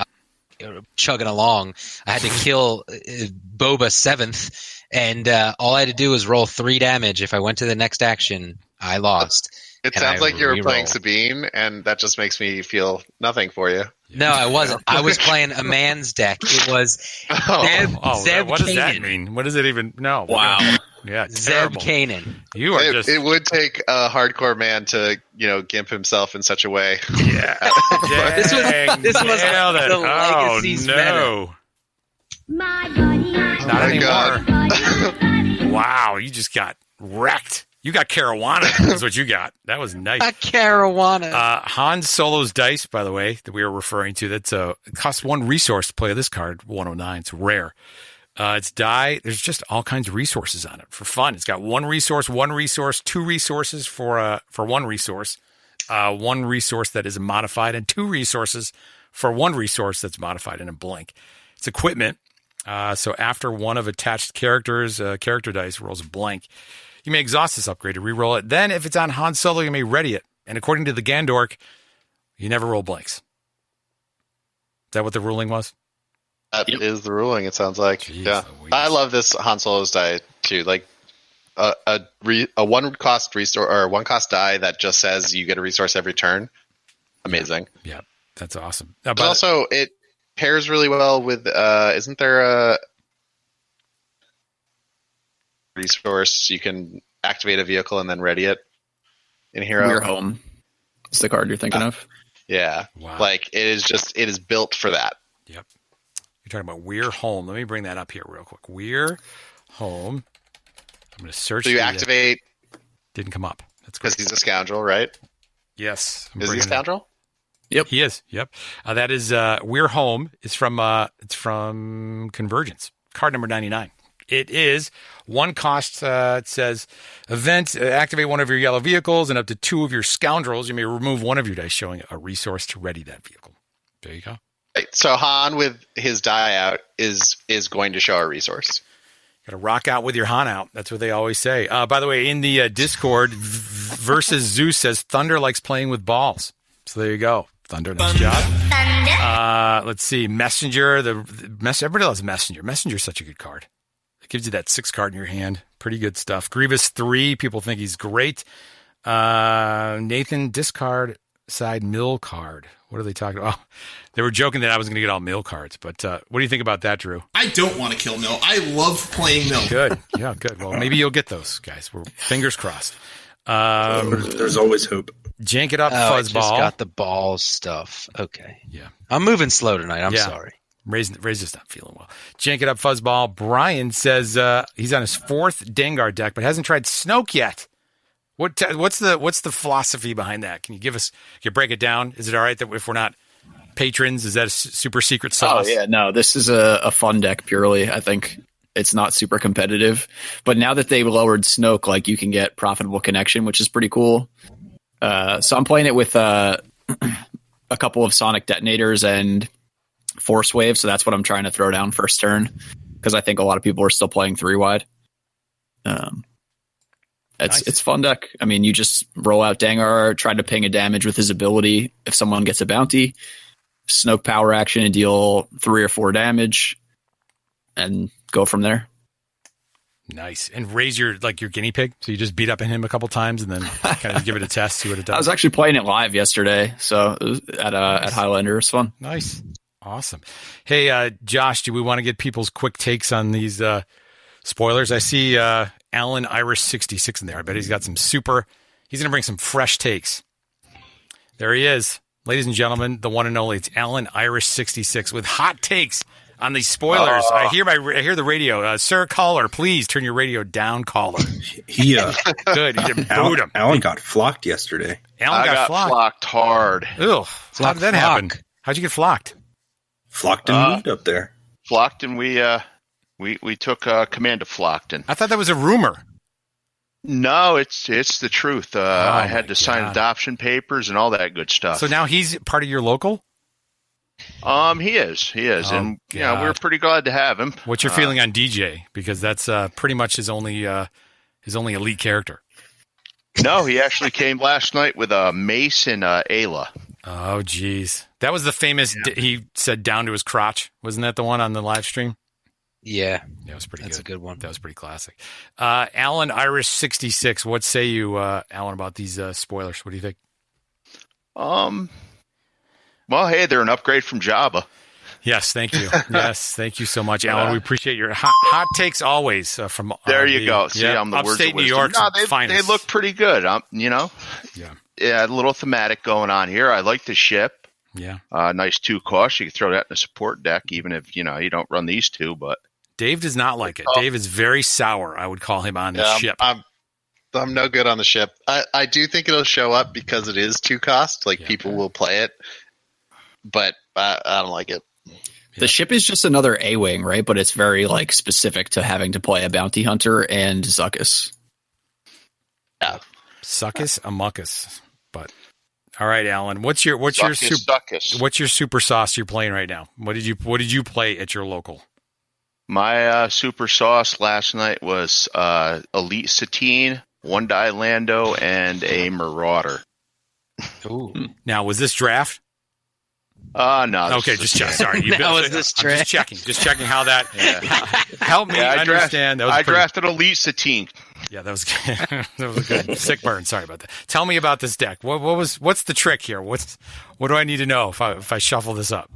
Speaker 12: chugging along, I had to kill Boba 7th, and all I had to do was roll 3 damage. If I went to the next action, I lost.
Speaker 2: It sounds like you were playing Sabine, and that just makes me feel nothing for you.
Speaker 12: No, I wasn't. I was playing a man's deck. It was Zeb
Speaker 1: what does that mean? What does it even? No.
Speaker 11: Wow.
Speaker 1: Yeah,
Speaker 12: Zeb Kanan.
Speaker 1: You are
Speaker 2: It would take a hardcore man to, gimp himself in such a way.
Speaker 1: Yeah.
Speaker 12: This was the legacy
Speaker 1: no. Not anymore. Wow, you just got wrecked. You got Caruana. That's what you got. That was nice.
Speaker 12: A Caruana.
Speaker 1: Han Solo's dice, by the way, that we were referring to. That's it costs 1 resource to play this card. 109. It's rare. It's die. There's just all kinds of resources on it for fun. It's got 1 resource, 2 resources for 1 resource, 1 resource that is modified, and 2 resources for 1 resource that's modified in a blank. It's equipment. So after one of attached characters, character dice rolls a blank, you may exhaust this upgrade to reroll it. Then, if it's on Han Solo, you may ready it. And according to the Gandork, you never roll blanks. Is that what the ruling was?
Speaker 2: That is the ruling, it sounds like.
Speaker 1: Jeez,
Speaker 2: yeah. I love this Han Solo's die, too. Like, a 1-cost restore or 1-cost die that just says you get a resource every turn. Amazing.
Speaker 1: Yeah, that's awesome.
Speaker 2: But also, it pairs really well with, isn't there a resource you can activate a vehicle and then ready it in Hero?
Speaker 11: We're Home. It's the card you're thinking of.
Speaker 2: Yeah.
Speaker 1: Wow.
Speaker 2: Like, it is built for that.
Speaker 1: Yep. You're talking about We're Home. Let me bring that up here real quick. We're Home. I'm going to search.
Speaker 2: So you activate.
Speaker 1: Didn't come up. That's
Speaker 2: because he's a scoundrel, right?
Speaker 1: Yes.
Speaker 2: Is he a scoundrel?
Speaker 1: Yep. He is. Yep. That is We're Home. It's from Convergence. Card number 99. It is 1 cost. It says event, activate 1 of your yellow vehicles and up to 2 of your scoundrels. You may remove 1 of your dice showing a resource to ready that vehicle. There you go.
Speaker 2: Right. So Han with his die out is going to show a resource.
Speaker 1: Got to rock out with your Han out. That's what they always say. By the way, in the Discord, versus Zeus says Thunder likes playing with balls. So there you go. Thunder, nice job. Let's see. Messenger. Everybody loves Messenger. Messenger's such a good card. It gives you that 6 card in your hand. Pretty good stuff. Grievous 3. People think he's great. Nathan, discard side mill card. What are they talking about? Oh, they were joking that I was going to get all mill cards. But what do you think about that, Drew?
Speaker 4: I don't want to kill mill. I love playing mill.
Speaker 1: Good. Yeah, good. Well, maybe you'll get those, guys. We're fingers crossed.
Speaker 10: There's always hope.
Speaker 1: Jank it up,
Speaker 12: Fuzzball.
Speaker 1: I just
Speaker 12: got the ball stuff. Okay.
Speaker 1: Yeah.
Speaker 12: I'm moving slow tonight. I'm sorry.
Speaker 1: Ray's just not feeling well. Jank it up, Fuzzball. Brian says he's on his 4th Dengar deck, but hasn't tried Snoke yet. What's the philosophy behind that? Can you break it down? Is it all right that if we're not patrons, is that a super secret sauce?
Speaker 11: Oh yeah, no, this is a fun deck purely. I think it's not super competitive, but now that they lowered Snoke, like you can get profitable connection, which is pretty cool. So I'm playing it with a couple of sonic detonators and force wave. So that's what I'm trying to throw down first turn because I think a lot of people are still playing 3-wide. It's fun deck. I mean, you just roll out Dengar, try to ping a damage with his ability. If someone gets a bounty, Snoke power action and deal 3 or 4 damage, and go from there.
Speaker 1: Nice. And raise your guinea pig. So you just beat up on him a couple times and then kind of give it a test, see what it does.
Speaker 11: I was actually playing it live yesterday, so it was at Highlander. It was fun.
Speaker 1: Nice. Awesome. Hey, Josh, do we want to get people's quick takes on these spoilers? I see Alan Irish 66 in there. I bet he's got some he's going to bring some fresh takes. There he is. Ladies and gentlemen, the one and only, it's Alan Irish 66 with hot takes on these spoilers. I hear the radio. Sir caller, please turn your radio down, caller.
Speaker 10: He
Speaker 1: good. He booed him.
Speaker 10: Alan got flocked yesterday.
Speaker 1: Alan got flocked
Speaker 2: hard.
Speaker 1: Ew. How did that happen? How'd you get flocked?
Speaker 10: Flocked and moved up there.
Speaker 13: Flocked, and we took command of Flockton.
Speaker 1: I thought that was a rumor.
Speaker 13: No, it's the truth. I had to sign adoption papers and all that good stuff.
Speaker 1: So now he's part of your local?
Speaker 13: He is, and we're pretty glad to have him.
Speaker 1: What's your feeling on DJ? Because that's pretty much his only elite character.
Speaker 13: No, he actually came last night with a mace and Ayla.
Speaker 1: Oh, geez, that was the famous. He said down to his crotch. Wasn't that the one on the live stream?
Speaker 12: Yeah,
Speaker 1: that was pretty.
Speaker 12: That's a good one.
Speaker 1: That was pretty classic. Alan Irish 66. What say you, Alan, about these spoilers? What do you think?
Speaker 13: Well, hey, they're an upgrade from Jabba.
Speaker 1: Yes, thank you. Yes, thank you so much, Alan. We appreciate your hot takes always from.
Speaker 13: There you go. See, I'm the words
Speaker 1: upstate
Speaker 13: of
Speaker 1: New York's
Speaker 13: They
Speaker 1: finest.
Speaker 13: look pretty good. Yeah, a little thematic going on here. I like the ship.
Speaker 1: Yeah,
Speaker 13: nice 2 cost. You can throw that in a support deck, even if you don't run these 2. But
Speaker 1: Dave does not like it. Dave is very sour. I would call him on the ship.
Speaker 2: I'm no good on the ship. I do think it'll show up because it is 2 cost. People will play it, but I don't like it.
Speaker 11: The ship is just another A-wing, right? But it's very specific to having to play a bounty hunter and Zuckuss.
Speaker 2: Yeah,
Speaker 1: Suckus, Amuckus. But all right, Alan, what's your super sauce you're playing right now? What did you play at your local?
Speaker 13: My super sauce last night was Elite Satine, 1-die Lando, and a Marauder.
Speaker 1: Ooh. Now, was this draft?
Speaker 13: No.
Speaker 1: Okay, just check. Sorry,
Speaker 12: just
Speaker 1: checking how that. Help me understand.
Speaker 13: I drafted Elite Satine.
Speaker 1: Yeah, that was good. That was a good sick burn. Sorry about that. Tell me about this deck. What's the trick here? What do I need to know if I shuffle this up?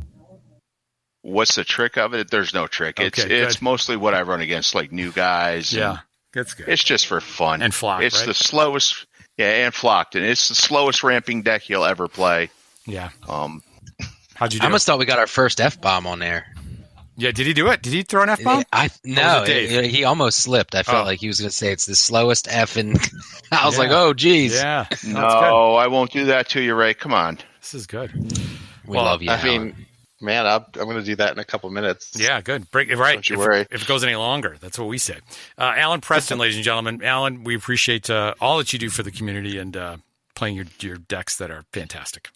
Speaker 13: What's the trick of it? There's no trick. It's mostly what I run against, new guys.
Speaker 1: Yeah, that's good.
Speaker 13: It's just for fun.
Speaker 1: And flocked.
Speaker 13: It's
Speaker 1: right?
Speaker 13: the slowest. Yeah, and flocked, and it's the slowest ramping deck you'll ever play.
Speaker 1: Yeah. How'd you do?
Speaker 12: I almost thought we got our first F-bomb on there.
Speaker 1: Yeah, did he do it? Did he throw an F-bomb?
Speaker 12: No, he almost slipped. I felt like he was going to say it's the slowest F, and I was like, oh, geez.
Speaker 1: Yeah.
Speaker 13: No, I won't do that to you, Ray. Come on.
Speaker 1: This is good.
Speaker 12: We love you,
Speaker 2: Alan. Man, I'm going to do that in a couple minutes.
Speaker 1: Yeah, good. Break it right.
Speaker 2: Don't you worry.
Speaker 1: If it goes any longer, that's what we say. Alan Preston, ladies and gentlemen. Alan, we appreciate all that you do for the community and playing your decks that are fantastic.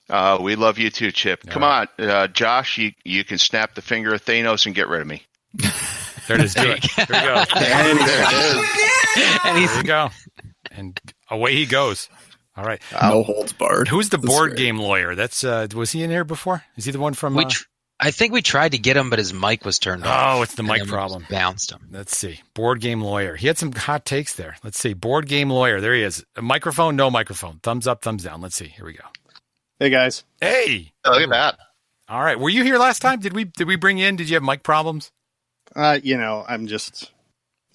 Speaker 13: We love you too, Chip. Come on, Josh, you can snap the finger of Thanos and get rid of me.
Speaker 1: There it is. Do it. There we go.
Speaker 2: And there it is.
Speaker 1: There you go. And away he goes. All right.
Speaker 11: No holds barred.
Speaker 1: Who's the board game lawyer? That's was he in here before? Is he the one from?
Speaker 12: I think we tried to get him, but his mic was turned off.
Speaker 1: Oh, it's the mic problem.
Speaker 12: Bounced him.
Speaker 1: Let's see. Board game lawyer. He had some hot takes there. Let's see. Board game lawyer. There he is. A microphone, no microphone. Thumbs up, thumbs down. Let's see. Here we go.
Speaker 14: Hey guys.
Speaker 1: Hey.
Speaker 2: Look at that.
Speaker 1: All right. Were you here last time? Did we bring you in? Did you have mic problems?
Speaker 14: I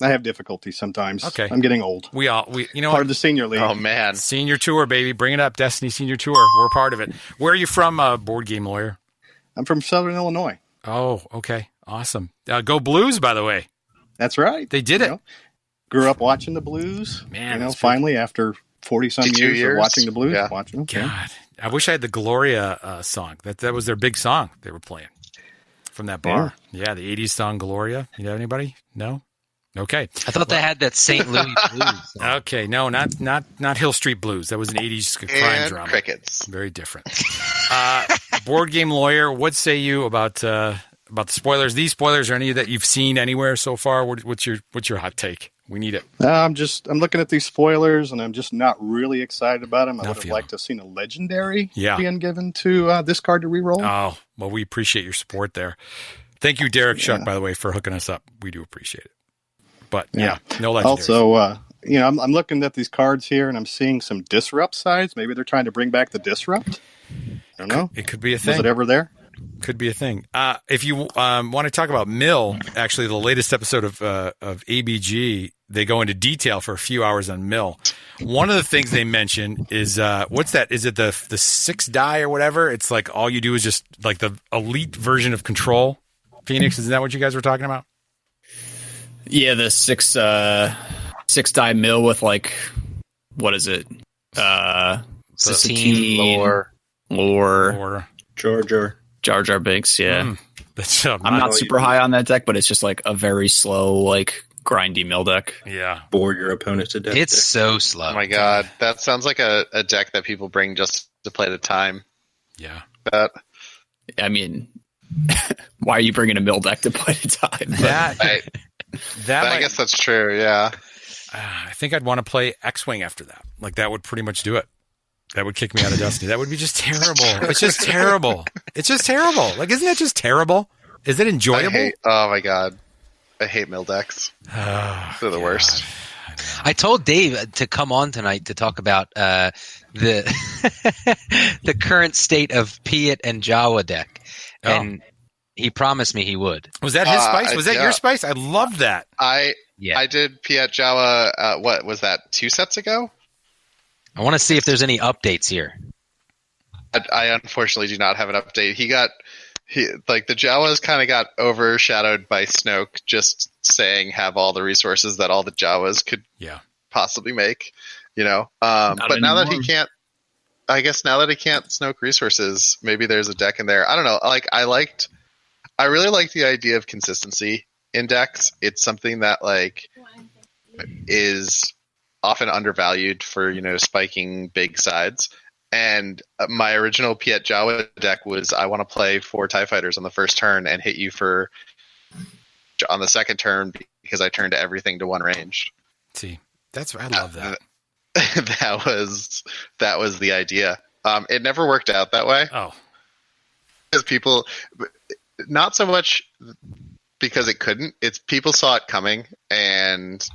Speaker 14: have difficulties sometimes.
Speaker 1: Okay.
Speaker 14: I'm getting old.
Speaker 1: We part
Speaker 14: of the senior league.
Speaker 2: Oh man.
Speaker 1: Senior tour, baby. Bring it up. Destiny Senior Tour. We're part of it. Where are you from, board game lawyer?
Speaker 14: I'm from Southern Illinois.
Speaker 1: Oh, okay. Awesome. Go Blues, by the way.
Speaker 14: That's right.
Speaker 1: They did it.
Speaker 14: Grew up watching the Blues.
Speaker 1: Man,
Speaker 14: finally after 40-some years of watching the Blues.
Speaker 2: Yeah.
Speaker 14: Watching them.
Speaker 1: God, I wish I had the Gloria song. That was their big song they were playing from that bar. Yeah, the 80s song Gloria. You know anybody? No? Okay.
Speaker 12: I thought they had that St. Louis Blues.
Speaker 1: Okay, no, not Hill Street Blues. That was an 80s crime drama.
Speaker 2: Crickets.
Speaker 1: Very different. Board game lawyer, what say you about the spoilers? These spoilers, are any that you've seen anywhere so far? What's your hot take? We need it.
Speaker 14: I'm looking at these spoilers, and I'm just not really excited about them. I would have liked to have seen a legendary being given to this card to reroll.
Speaker 1: Oh, well, we appreciate your support there. Thank you, Derek Shuck, by the way, for hooking us up. We do appreciate it. But no legendaries.
Speaker 14: Also, I'm looking at these cards here, and I'm seeing some disrupt sides. Maybe they're trying to bring back the disrupt. I don't know.
Speaker 1: It could be a thing.
Speaker 14: Was it ever there?
Speaker 1: Could be a thing. If you want to talk about Mill, actually, the latest episode of ABG, they go into detail for a few hours on Mill. One of the things they mention is what's that? Is it the 6 die or whatever? It's like all you do is just like the elite version of Control. Phoenix, is that what you guys were talking about?
Speaker 11: Yeah, the 6 die Mill with like, what is it?
Speaker 12: Satine,
Speaker 11: lore. Jar Jar Binks, yeah. I'm not super high on that deck, but it's just like a very slow, like grindy mill deck.
Speaker 1: Yeah.
Speaker 10: Bore your opponent to death.
Speaker 12: It's so slow.
Speaker 2: Oh my god, that sounds like a deck that people bring just to play the time.
Speaker 1: Yeah.
Speaker 11: I mean, why are you bringing a mill deck to play the time?
Speaker 2: I guess that's true, yeah.
Speaker 1: I think I'd want to play X-Wing after that. Like, that would pretty much do it. That would kick me out of Destiny. That would be just terrible. It's just terrible. It's just terrible. Like, isn't that just terrible? Is it enjoyable?
Speaker 2: Oh my god. I hate mill decks. They're the worst.
Speaker 12: I told Dave to come on tonight to talk about the the current state of Piet and Jawa deck. And he promised me he would.
Speaker 1: Was that his spice? Was that your spice? I loved that.
Speaker 2: I did Piet Jawa, what was that, 2 sets ago?
Speaker 12: I want to see if there's any updates here.
Speaker 2: I unfortunately do not have an update. The Jawas kind of got overshadowed by Snoke just saying have all the resources that all the Jawas could possibly make, but now that he can't, I guess now that he can't Snoke resources, maybe there's a deck in there. I don't know. Like I really like the idea of consistency in decks. It's something that is often undervalued for, spiking big sides. And my original Piet Jawa deck was I want to play 4 TIE Fighters on the first turn and hit you on the second turn because I turned everything to 1 range.
Speaker 1: See, I love that.
Speaker 2: that was the idea. It never worked out that way.
Speaker 1: Oh.
Speaker 2: Because people, not so much because it couldn't, it's people saw it coming and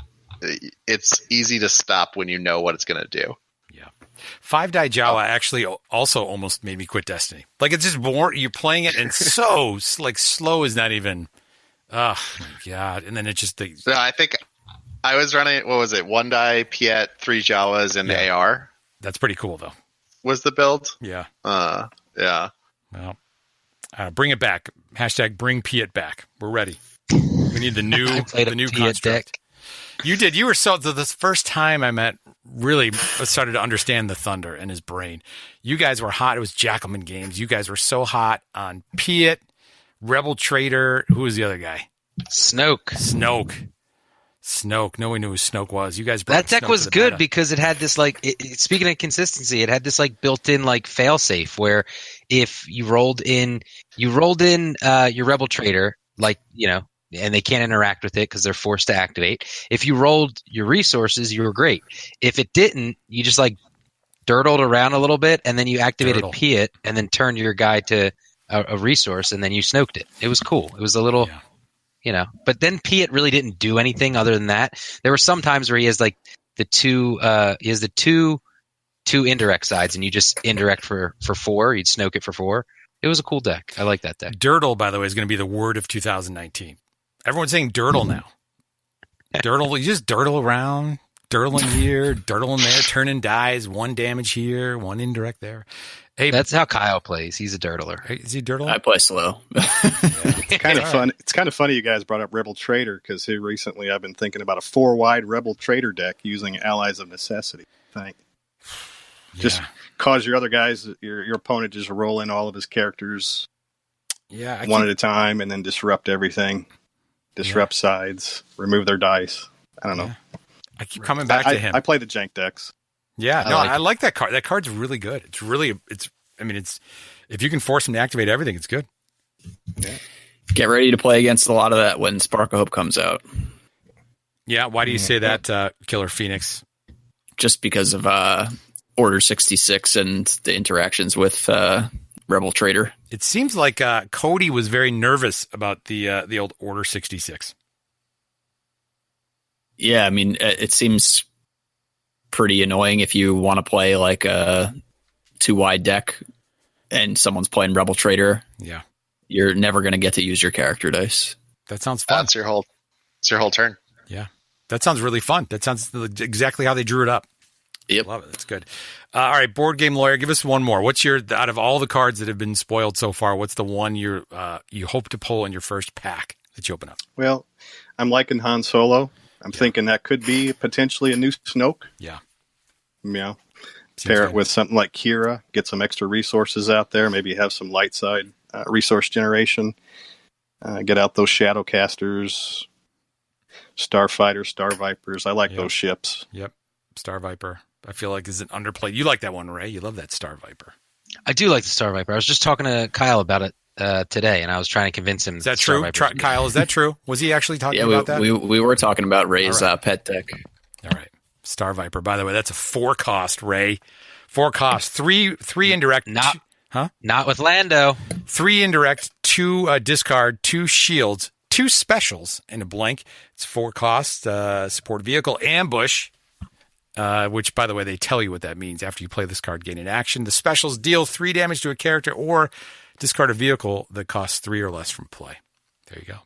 Speaker 2: it's easy to stop when you know what it's going to do.
Speaker 1: Yeah. 5 die Jawa actually also almost made me quit Destiny. Like, it's just boring. You're playing it and so slow is not even, oh my God. And then it just,
Speaker 2: no, I think I was running, 1 die Piet, 3 Jawas and AR.
Speaker 1: That's pretty cool though.
Speaker 2: Was the build?
Speaker 1: Yeah.
Speaker 2: Yeah.
Speaker 1: Well, bring it back. # bring Piet back. We're ready. We need the new construct. Deck. You did. You were the first time I really started to understand the Thunder and his brain. You guys were hot. It was Jackalman Games. You guys were so hot on Piet, Rebel Trader. Who was the other guy?
Speaker 12: Snoke.
Speaker 1: No one knew who Snoke was. You guys brought
Speaker 12: that deck
Speaker 1: Snoke
Speaker 12: was
Speaker 1: to the
Speaker 12: good
Speaker 1: meta.
Speaker 12: because it had this speaking of consistency, it had this built-in fail-safe where if you rolled in your Rebel Trader, and they can't interact with it because they're forced to activate. If you rolled your resources, you were great. If it didn't, you just dirtled around a little bit, and then you activated Piet, and then turned your guy to a resource, and then you snoked it. It was cool. It was a little, But then Piet really didn't do anything other than that. There were some times where he has the two indirect sides, and you just indirect for 4. You'd snoke it for 4. It was a cool deck. I like that deck.
Speaker 1: Dirtle, by the way, is going to be the word of 2019. Everyone's saying dirtle now. Dirtle, you just dirtle around, dirtling here, dirtling there, turning dies, 1 damage here, 1 indirect there. Hey,
Speaker 12: that's how Kyle plays. He's a dirtler.
Speaker 1: Is he dirtling?
Speaker 11: I play slow.
Speaker 14: It's kind of fun. It's kind of funny you guys brought up Rebel Trader because here recently I've been thinking about a 4-wide Rebel Trader deck using Allies of Necessity. Just cause your other guys, your opponent, just roll in all of his characters, one at a time, and then disrupt everything. Disrupt sides, remove their dice. I don't know.
Speaker 1: I keep coming back to him.
Speaker 14: I play the jank decks.
Speaker 1: Yeah, I like that card. That card's really good. If you can force him to activate everything, it's good.
Speaker 11: Yeah. Get ready to play against a lot of that when Spark of Hope comes out.
Speaker 1: Yeah, why do you say that, Killer Phoenix?
Speaker 11: Just because of Order 66 and the interactions with Rebel Trader.
Speaker 1: It seems like Cody was very nervous about the old Order 66.
Speaker 11: Yeah, I mean, it seems pretty annoying if you want to play like a 2-wide deck and someone's playing Rebel Trader.
Speaker 1: Yeah.
Speaker 11: You're never going to get to use your character dice.
Speaker 1: That sounds fun.
Speaker 2: It's your whole turn.
Speaker 1: Yeah. That sounds really fun. That sounds exactly how they drew it up.
Speaker 11: Yep.
Speaker 1: Love it. That's good. All right, Board Game Lawyer, give us one more. What's your, out of all the cards that have been spoiled so far, what's the one you hope to pull in your first pack that you open up?
Speaker 14: Well, I'm liking Han Solo. I'm thinking that could be potentially a new Snoke.
Speaker 1: Yeah.
Speaker 14: Yeah. Pair it with something like Kira, get some extra resources out there, maybe have some light side resource generation, get out those Shadowcasters, Starfighters, Star Vipers. I like those ships.
Speaker 1: Yep. Star Viper. I feel like is an underplayed. You like that one, Ray? You love that Star Viper.
Speaker 12: I do like the Star Viper. I was just talking to Kyle about it today, and I was trying to convince him.
Speaker 1: Is that true? Kyle, is that true? Was he actually talking about that?
Speaker 11: We were talking about Ray's pet deck.
Speaker 1: All right. Star Viper. By the way, that's a 4-cost, Ray. 4 cost. 3 indirect.
Speaker 12: Not with Lando.
Speaker 1: 3 indirect, 2 discard, 2 shields, 2 specials, and a blank. It's 4 cost. Support vehicle, ambush. Which, by the way, they tell you what that means. After you play this card, gain an action. The specials deal 3 damage to a character or discard a vehicle that costs 3 or less from play. There you go.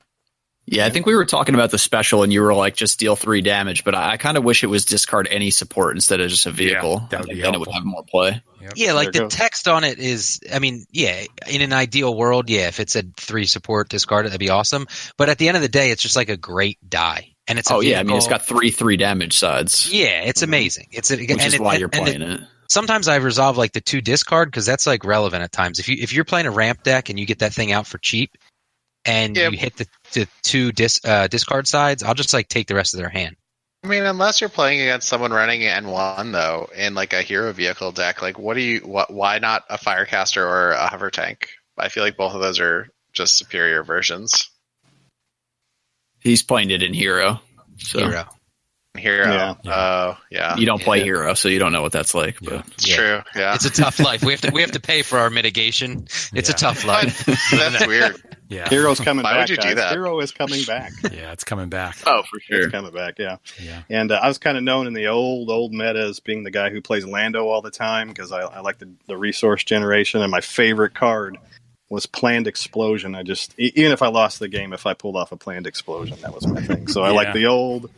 Speaker 11: Yeah, I think we were talking about the special, and you were like, just deal 3 damage. But I kind of wish it was discard any support instead of just a vehicle.
Speaker 1: Yeah, that would be
Speaker 11: then it would have more play.
Speaker 1: Yep.
Speaker 12: Yeah, like the text on it is, I mean, yeah, in an ideal world, yeah, if it said 3 support, discard it, that'd be awesome. But at the end of the day, it's just like a great die. And it's
Speaker 11: I mean, it's got 3 damage sides.
Speaker 12: Yeah, it's amazing. Which
Speaker 11: is why you're playing it.
Speaker 12: Sometimes I resolve like the 2 discard because that's like relevant at times. If you're playing a ramp deck and you get that thing out for cheap and you hit the 2 discard sides, I'll just like take the rest of their hand.
Speaker 2: I mean, unless you're playing against someone running N1 though, in like a hero vehicle deck, like why not a Firecaster or a Hover Tank? I feel like both of those are just superior versions.
Speaker 11: He's playing it in Hero. So.
Speaker 2: Hero. Yeah.
Speaker 11: You don't play Hero, so you don't know what that's like. But
Speaker 2: it's true. Yeah.
Speaker 12: It's a tough life. We have to pay for our mitigation. It's a tough life.
Speaker 2: That's weird.
Speaker 1: Yeah.
Speaker 14: Hero's coming back.
Speaker 2: Why would you do that?
Speaker 14: Hero is coming back.
Speaker 1: Yeah, it's coming back.
Speaker 11: Oh, for sure.
Speaker 14: It's coming back, yeah. And I was kind of known in the old meta as being the guy who plays Lando all the time because I like the resource generation, and my favorite card was Planned Explosion. I just, even if I lost the game, if I pulled off a Planned Explosion, that was my thing. So I like the old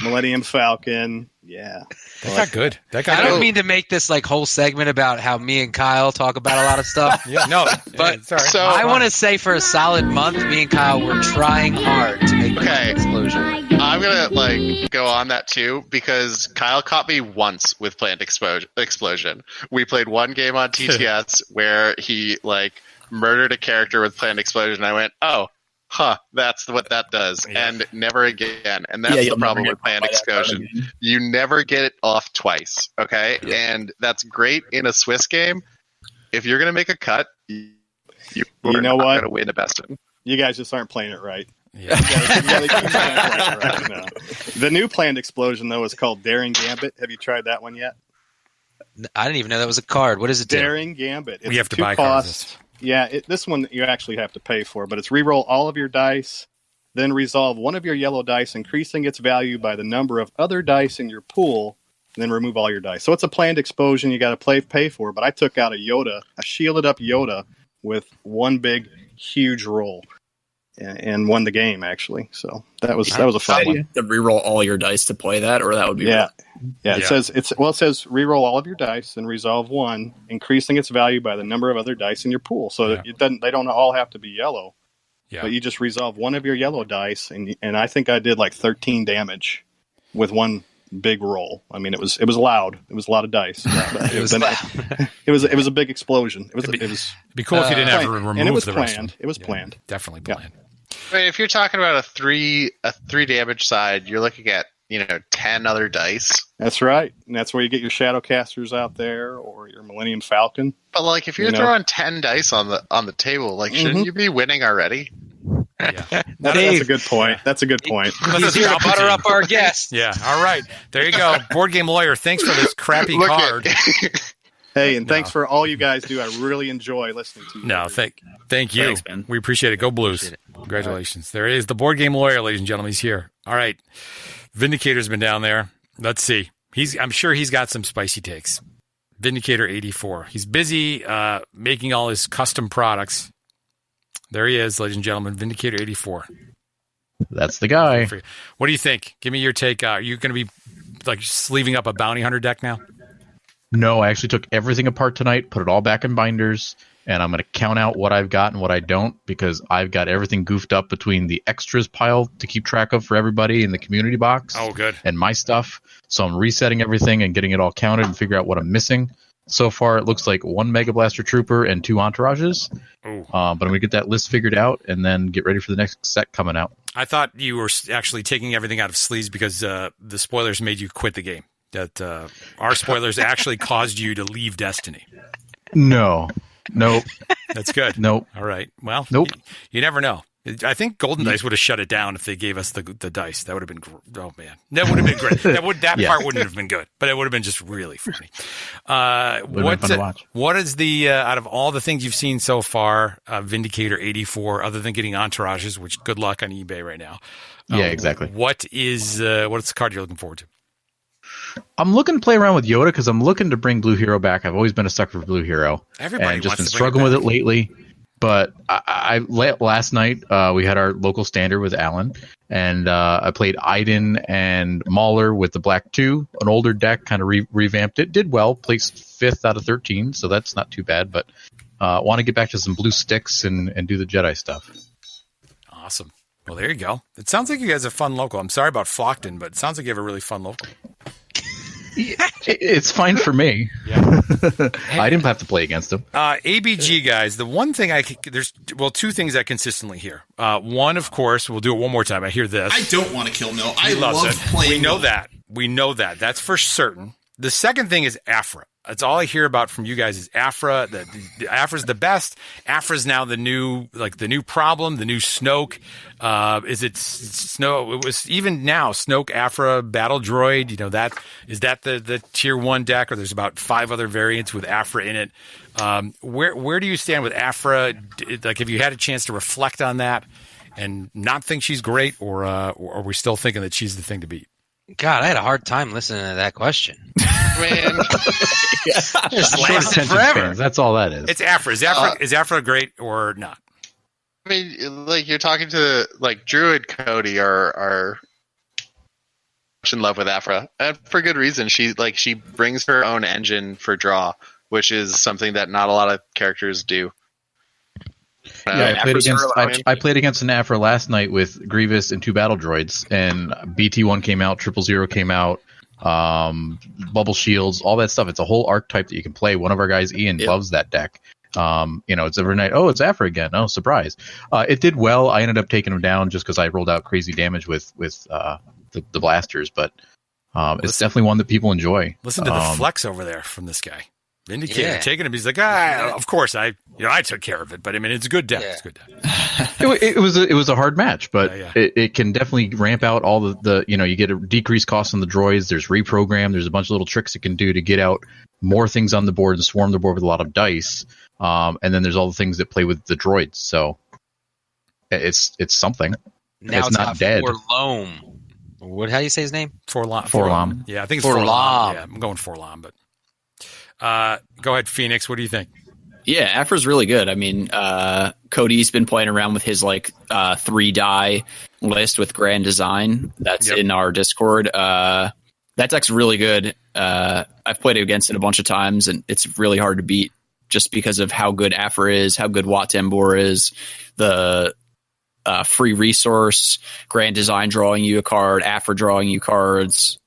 Speaker 14: Millennium Falcon. Yeah.
Speaker 1: That got good.
Speaker 12: I don't mean to make this like whole segment about how me and Kyle talk about a lot of stuff. But
Speaker 2: so,
Speaker 12: I want to say for a solid month, me and Kyle were trying hard to make Planned Explosion.
Speaker 2: I'm going to like go on that too because Kyle caught me once with Planned Explosion. We played one game on TTS where he like murdered a character with Planned Explosion. I went, that's what that does, and never again. And that's the problem with Planned Explosion. You never get it off twice, okay? Yeah. And that's great in a Swiss game. If you're going to make a cut, you know what? Going to win a best one.
Speaker 14: You guys just aren't playing it right.
Speaker 1: Yeah.
Speaker 14: No. The new Planned Explosion, though, is called Daring Gambit. Have you tried that one yet?
Speaker 12: I didn't even know that was a card. What is it?
Speaker 14: Daring Gambit. It's
Speaker 1: we have to buy cards.
Speaker 14: Yeah, this one you actually have to pay for, but it's reroll all of your dice, then resolve one of your yellow dice, increasing its value by the number of other dice in your pool, and then remove all your dice. So it's a Planned Explosion you got to pay for, but I took out a shielded up Yoda with one big, huge roll, and won the game, actually. So that was a fun one.
Speaker 11: To reroll all your dice to play that, or that would be
Speaker 14: It says reroll all of your dice and resolve one, increasing its value by the number of other dice in your pool. So they don't all have to be yellow. Yeah. But you just resolve one of your yellow dice, and I think I did like 13 damage with one big roll. I mean, it was loud. It was a lot of dice. It was a big explosion. It'd
Speaker 1: be cool if you didn't have to remove
Speaker 14: and it was
Speaker 1: the
Speaker 14: planned.
Speaker 1: rest.
Speaker 14: It was planned.
Speaker 1: Definitely planned.
Speaker 2: I mean, if you're talking about a three damage side, you're looking at 10 other dice.
Speaker 14: That's right, and that's where you get your Shadowcasters out there or your Millennium Falcon.
Speaker 2: But like, if you're throwing 10 dice on the table, like, shouldn't you be winning already?
Speaker 1: Yeah,
Speaker 14: that's a good point. That's a good point.
Speaker 12: He's here to butter up our guest.
Speaker 1: Yeah, all right, there you go. Board Game Lawyer, thanks for this crappy card.
Speaker 14: Hey, and thanks for all you guys do. I really enjoy listening to you.
Speaker 1: No, thank you.
Speaker 11: Thanks, man.
Speaker 1: We appreciate it. Go Blues. Congratulations. There is the Board Game Lawyer, ladies and gentlemen. He's here. All right. Vindicator's been down there. Let's see. I'm sure he's got some spicy takes. Vindicator 84. He's busy making all his custom products. There he is, ladies and gentlemen. Vindicator 84.
Speaker 15: That's the guy.
Speaker 1: What do you think? Give me your take. Are you going to be like sleeving up a bounty hunter deck now?
Speaker 15: No, I actually took everything apart tonight, put it all back in binders, and I'm going to count out what I've got and what I don't, because I've got everything goofed up between the extras pile to keep track of for everybody in the community box.
Speaker 1: Oh, good.
Speaker 15: And my stuff. So I'm resetting everything and getting it all counted and figure out what I'm missing. So far, it looks like 1 Mega Blaster Trooper and 2 Entourages. But I'm going to get that list figured out and then get ready for the next set coming out.
Speaker 1: I thought you were actually taking everything out of sleeves because the spoilers made you quit the game. That our spoilers actually caused you to leave Destiny.
Speaker 15: No. Nope.
Speaker 1: That's good.
Speaker 15: Nope.
Speaker 1: All right. Well,
Speaker 15: nope.
Speaker 1: You never know. I think Golden Dice would have shut it down if they gave us the dice. That would have been oh man, that would have been great. That part wouldn't have been good, but it would have been just really funny. What is the out of all the things you've seen so far, Vindicator 84, other than getting entourages, which good luck on eBay right now?
Speaker 15: Yeah, exactly.
Speaker 1: What's the card you're looking forward to?
Speaker 15: I'm looking to play around with Yoda because I'm looking to bring Blue Hero back. I've always been a sucker for Blue Hero.
Speaker 1: Everybody
Speaker 15: and just
Speaker 1: wants
Speaker 15: been
Speaker 1: to bring
Speaker 15: struggling with it lately. But last night we had our local standard with Alan, and I played Iden and Mauler with the Black 2, an older deck, kind of revamped it. Did well, placed 5th out of 13, so that's not too bad. But want to get back to some blue sticks and do the Jedi stuff.
Speaker 1: Awesome. Well, there you go. It sounds like you guys have fun local. I'm sorry about Flockton, but it sounds like you have a really fun local.
Speaker 15: It's fine for me.
Speaker 1: Yeah.
Speaker 15: I didn't have to play against him.
Speaker 1: ABG guys, the one thing there's two things I consistently hear. One, of course, we'll do it one more time. I hear this.
Speaker 4: I don't want to kill Mill.
Speaker 1: I love
Speaker 4: playing.
Speaker 1: We know that. We know that. That's for certain. The second thing is Afra. That's all I hear about from you guys is Afra. The Afra's the best. Afra's now the new problem, the new Snoke. Is it Snoke? It was even now Snoke Afra Battle Droid. You know is that the tier 1 deck, or there's about 5 other variants with Afra in it. Where do you stand with Afra? Like, have you had a chance to reflect on that and not think she's great, or are we still thinking that she's the thing to beat?
Speaker 12: God, I had a hard time listening to that question.
Speaker 2: Man,
Speaker 12: just lasted forever.
Speaker 15: That's all that is.
Speaker 1: It's Afra. Is Afra great or not?
Speaker 2: I mean, like, you're talking to like Druid Cody are in love with Afra, and for good reason. She brings her own engine for draw, which is something that not a lot of characters do.
Speaker 15: Yeah, I played against an Afra last night with Grievous and 2 battle droids, and BT1 came out, 000 came out, Bubble Shields, all that stuff. It's a whole archetype that you can play. One of our guys, Ian, loves that deck. It's every night. Oh, it's Afra again. Oh, surprise! It did well. I ended up taking him down just because I rolled out crazy damage with the blasters, but it's definitely one that people enjoy.
Speaker 1: Listen to the flex over there from this guy. Vindicator taking him. He's like, of course I took care of it, but I mean, it's a good deck. Yeah. It's a good deck.
Speaker 15: it was a hard match, but it can definitely ramp out all the you get a decreased cost on the droids. There's reprogram. There's a bunch of little tricks it can do to get out more things on the board and swarm the board with a lot of dice. And then there's all the things that play with the droids. So it's something.
Speaker 12: Now
Speaker 15: it's not dead.
Speaker 12: Forlom. How do you say his name?
Speaker 15: Forlom.
Speaker 1: Yeah, I think it's Forlom. Yeah, I'm going Forlom, but. Go ahead, Phoenix. What do you think?
Speaker 11: Yeah, Afra's really good. I mean, Cody's been playing around with his 3-die list with Grand Design. That's in our Discord. That deck's really good. I've played against it a bunch of times, and it's really hard to beat just because of how good Afra is, how good Wat Tambor is, the free resource, Grand Design drawing you a card, Afra drawing you cards.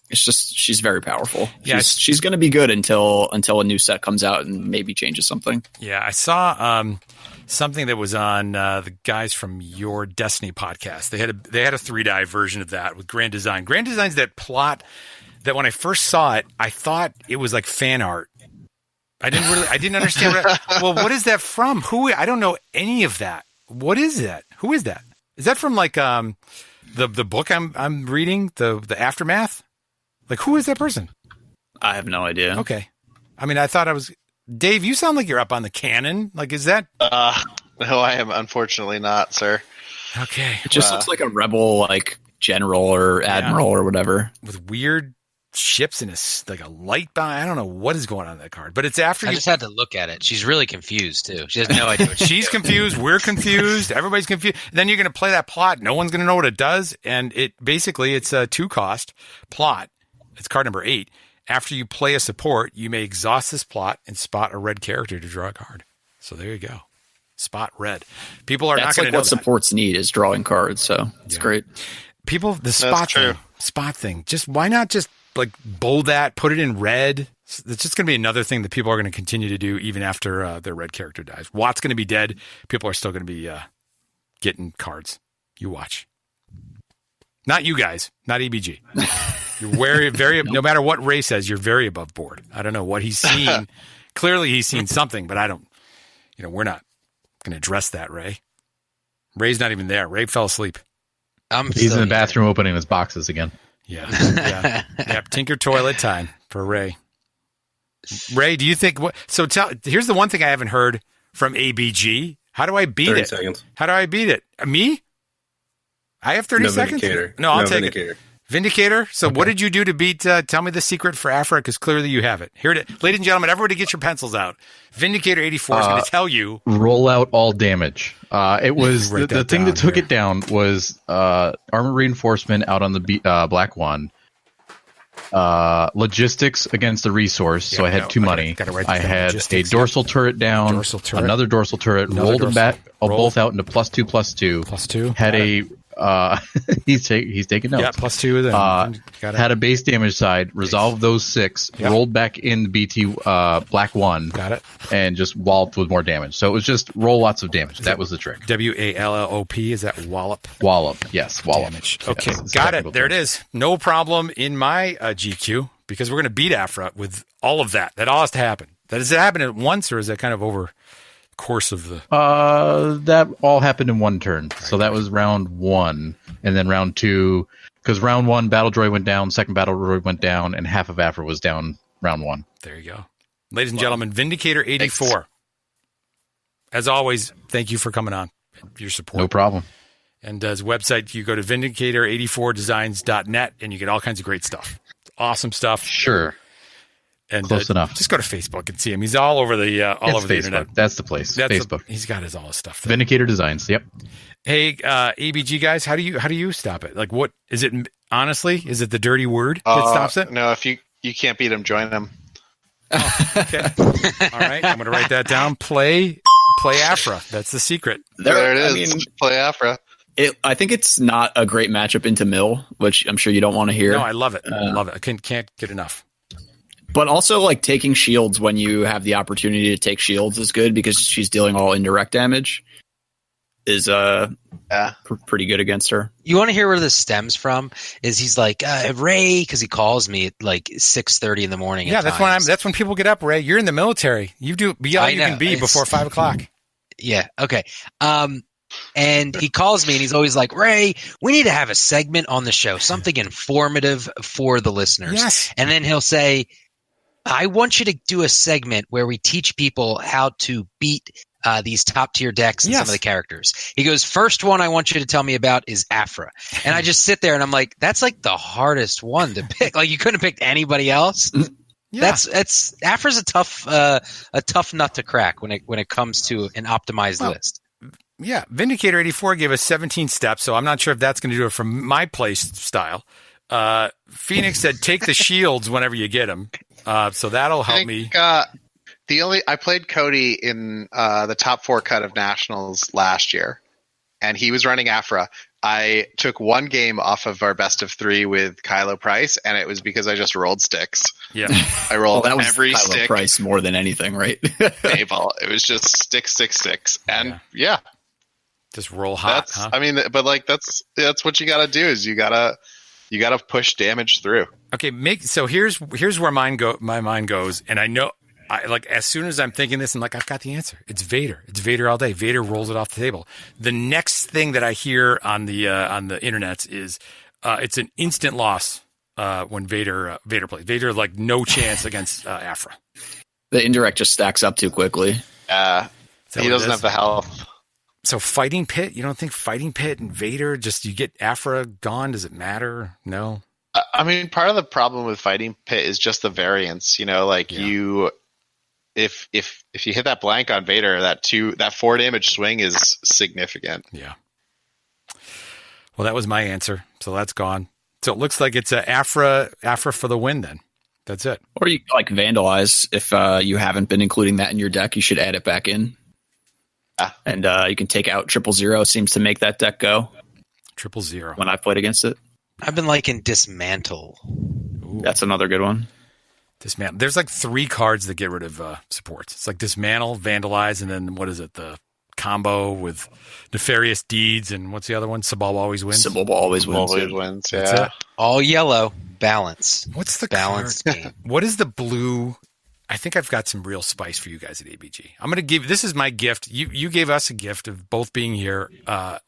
Speaker 11: It's just, she's very powerful.
Speaker 1: Yeah,
Speaker 11: she's going to be good until a new set comes out and maybe changes something.
Speaker 1: Yeah, I saw something that was on the guys from Your Destiny podcast. They had a 3-die version of that with Grand Design. Grand Design's that plot that when I first saw it, I thought it was like fan art. I didn't understand. What is that from? I don't know any of that. What is that? Who is that? Is that from the book I'm reading, the Aftermath? Like, who is that person?
Speaker 11: I have no idea.
Speaker 1: Okay. I mean, I thought I was... Dave, you sound like you're up on the canon. Like, is that...
Speaker 2: No, I am unfortunately not, sir.
Speaker 1: Okay.
Speaker 11: It just looks like a rebel, general or admiral or whatever.
Speaker 1: With weird ships and a light bound. I don't know what is going on in that card, but it's after
Speaker 12: I just had to look at it. She's really confused too. She has no idea what
Speaker 1: she's confused. We're confused. Everybody's confused. Then you're going to play that plot. No one's going to know what it does. And it's a 2-cost plot. It's card number 8. After you play a support, you may exhaust this plot and spot a red character to draw a card. So there you go. Spot red. People are not going to know
Speaker 11: what supports need is drawing cards. So it's great.
Speaker 1: People, the spot thing. Just why not just like bold that, put it in red. It's just going to be another thing that people are going to continue to do even after their red character dies. Watt's going to be dead. People are still going to be getting cards. You watch. Not you guys. Not EBG. You're very no matter what Ray says, you're very above board. I don't know what he's seen. Clearly he's seen something, but I don't, we're not going to address that, Ray. Ray's not even there. Ray fell asleep.
Speaker 15: He's in the bathroom opening his boxes again.
Speaker 1: Yeah. Tinker toilet time for Ray. Ray, do you think here's the one thing I haven't heard from ABG. How do I beat
Speaker 10: 30
Speaker 1: it?
Speaker 10: seconds.
Speaker 1: How do I beat it? Me? I have 30 seconds?
Speaker 10: Vindicator.
Speaker 1: No, I'll take
Speaker 10: Vindicator.
Speaker 1: it. Vindicator? So what did you do to beat, tell me the secret for Afra, because clearly you have it. Here it is. Ladies and gentlemen, everybody get your pencils out. Vindicator 84 is going to tell you.
Speaker 15: Roll out all damage. It was the thing that took it down was armor reinforcement out on the Black One. Logistics against the resource, so I had 2 money. I had a dorsal turret down, another dorsal turret, rolled them back both out into +2/+2.
Speaker 1: +2.
Speaker 15: Had a he's taking notes.
Speaker 1: Yeah, +2 then.
Speaker 15: Had a base damage side, resolved those 6, rolled back in the BT Black One.
Speaker 1: Got it.
Speaker 15: And just walloped with more damage. So it was just roll lots of damage. That was the trick.
Speaker 1: WALLOP, is that wallop?
Speaker 15: Wallop, yes, wallop.
Speaker 1: Damage. Okay,
Speaker 15: yes,
Speaker 1: got it. There it is. No problem in my GQ, because we're going to beat Afra with all of that. That all has to happen. Does it happen at once, or is that kind of over course of the
Speaker 15: that all happened in one turn. So that was round 1, and then round 2, because round 1 battle droid went down, second battle droid went down, and half of Afra was down round 1.
Speaker 1: There you go. Ladies and gentlemen, Vindicator 84. Thanks. As always, thank you for coming on. Your support.
Speaker 15: No problem.
Speaker 1: And his website, you go to vindicator84designs.net and you get all kinds of great stuff. Awesome stuff.
Speaker 15: Sure.
Speaker 1: And
Speaker 15: close enough.
Speaker 1: Just go to Facebook and see him. He's all over the the internet.
Speaker 15: That's the place. Facebook.
Speaker 1: He's got all his stuff there.
Speaker 15: Vindicator Designs. Yep.
Speaker 1: Hey, ABG guys, how do you stop it? Like, what is it? Honestly, is it the dirty word that stops it?
Speaker 2: No, if you can't beat him, join him.
Speaker 1: Oh, okay. All right, I'm going to write that down. Play Afra. That's the secret.
Speaker 2: There it is. Play Afra.
Speaker 11: I think it's not a great matchup into Mill, which I'm sure you don't want to hear.
Speaker 1: No, I love it. I love it. I can't get enough.
Speaker 11: But also, like, taking shields when you have the opportunity to take shields is good, because she's dealing all indirect damage is pretty good against her.
Speaker 12: You want to hear where this stems from? Is he's like, Ray, because he calls me at like 6:30 in the morning.
Speaker 1: Yeah, that's when people get up, Ray. You're in the military. You be all you can be before 5 o'clock.
Speaker 12: Yeah. Okay. And he calls me and he's always like, Ray, we need to have a segment on the show, something informative for the listeners.
Speaker 1: Yes.
Speaker 12: And then he'll say, I want you to do a segment where we teach people how to beat these top tier decks and some of the characters. He goes, first one I want you to tell me about is Afra. And I just sit there and I'm like, that's like the hardest one to pick. Like, you couldn't have picked anybody else. Yeah. That's Afra's a tough nut to crack when it comes to an optimized list.
Speaker 1: Yeah, Vindicator 84 gave us 17 steps, so I'm not sure if that's going to do it from my play style. Fenix said, take the shields whenever you get them. So that'll help me.
Speaker 2: I played Cody in the top 4 cut of Nationals last year, and he was running Afra. I took one game off of our best of 3 with Kylo Price, and it was because I just rolled sticks.
Speaker 1: Yeah,
Speaker 2: I rolled
Speaker 11: that was
Speaker 2: every
Speaker 11: Kylo
Speaker 2: stick.
Speaker 11: Price more than anything, right?
Speaker 2: Payball. It was just sticks, and
Speaker 1: just roll hot.
Speaker 2: That's, I mean, but like that's what you got to do is you got to push damage through.
Speaker 1: Okay, here's where my mind goes, and I know. As soon as I'm thinking this, I'm like, I've got the answer. It's Vader. It's Vader all day. Vader rolls it off the table. The next thing that I hear on the internets is it's an instant loss when Vader plays. Vader, like, no chance against Afra.
Speaker 11: The indirect just stacks up too quickly.
Speaker 2: He doesn't have the health.
Speaker 1: So Fighting Pit, you don't think Fighting Pit and Vader, just you get Aphra gone? Does it matter? No.
Speaker 2: I mean, part of the problem with Fighting Pit is just the variance. You, if you hit that blank on Vader, that 4 damage swing is significant.
Speaker 1: Yeah. Well, that was my answer, so that's gone. So it looks like it's a Aphra for the win. Then that's it.
Speaker 11: Or you like Vandalize if you haven't been including that in your deck. You should add it back in. And you can take out 000. Seems to make that deck go
Speaker 1: 000
Speaker 11: when I played against it.
Speaker 12: I've been liking Dismantle.
Speaker 1: Ooh.
Speaker 11: That's another good one.
Speaker 1: Dismantle. There's like 3 cards that get rid of supports. It's like Dismantle, Vandalize, and then what is it? The combo with Nefarious Deeds and what's the other one? Sabal always wins.
Speaker 11: Sabal always wins.
Speaker 2: Always wins.
Speaker 1: That's
Speaker 2: Yeah.
Speaker 1: it.
Speaker 12: All yellow. Balance.
Speaker 1: What's the
Speaker 12: balance
Speaker 1: card?
Speaker 12: game?
Speaker 1: What is the blue? I think I've got some real spice for you guys at ABG. I'm going to give, this is my gift. You gave us a gift of both being here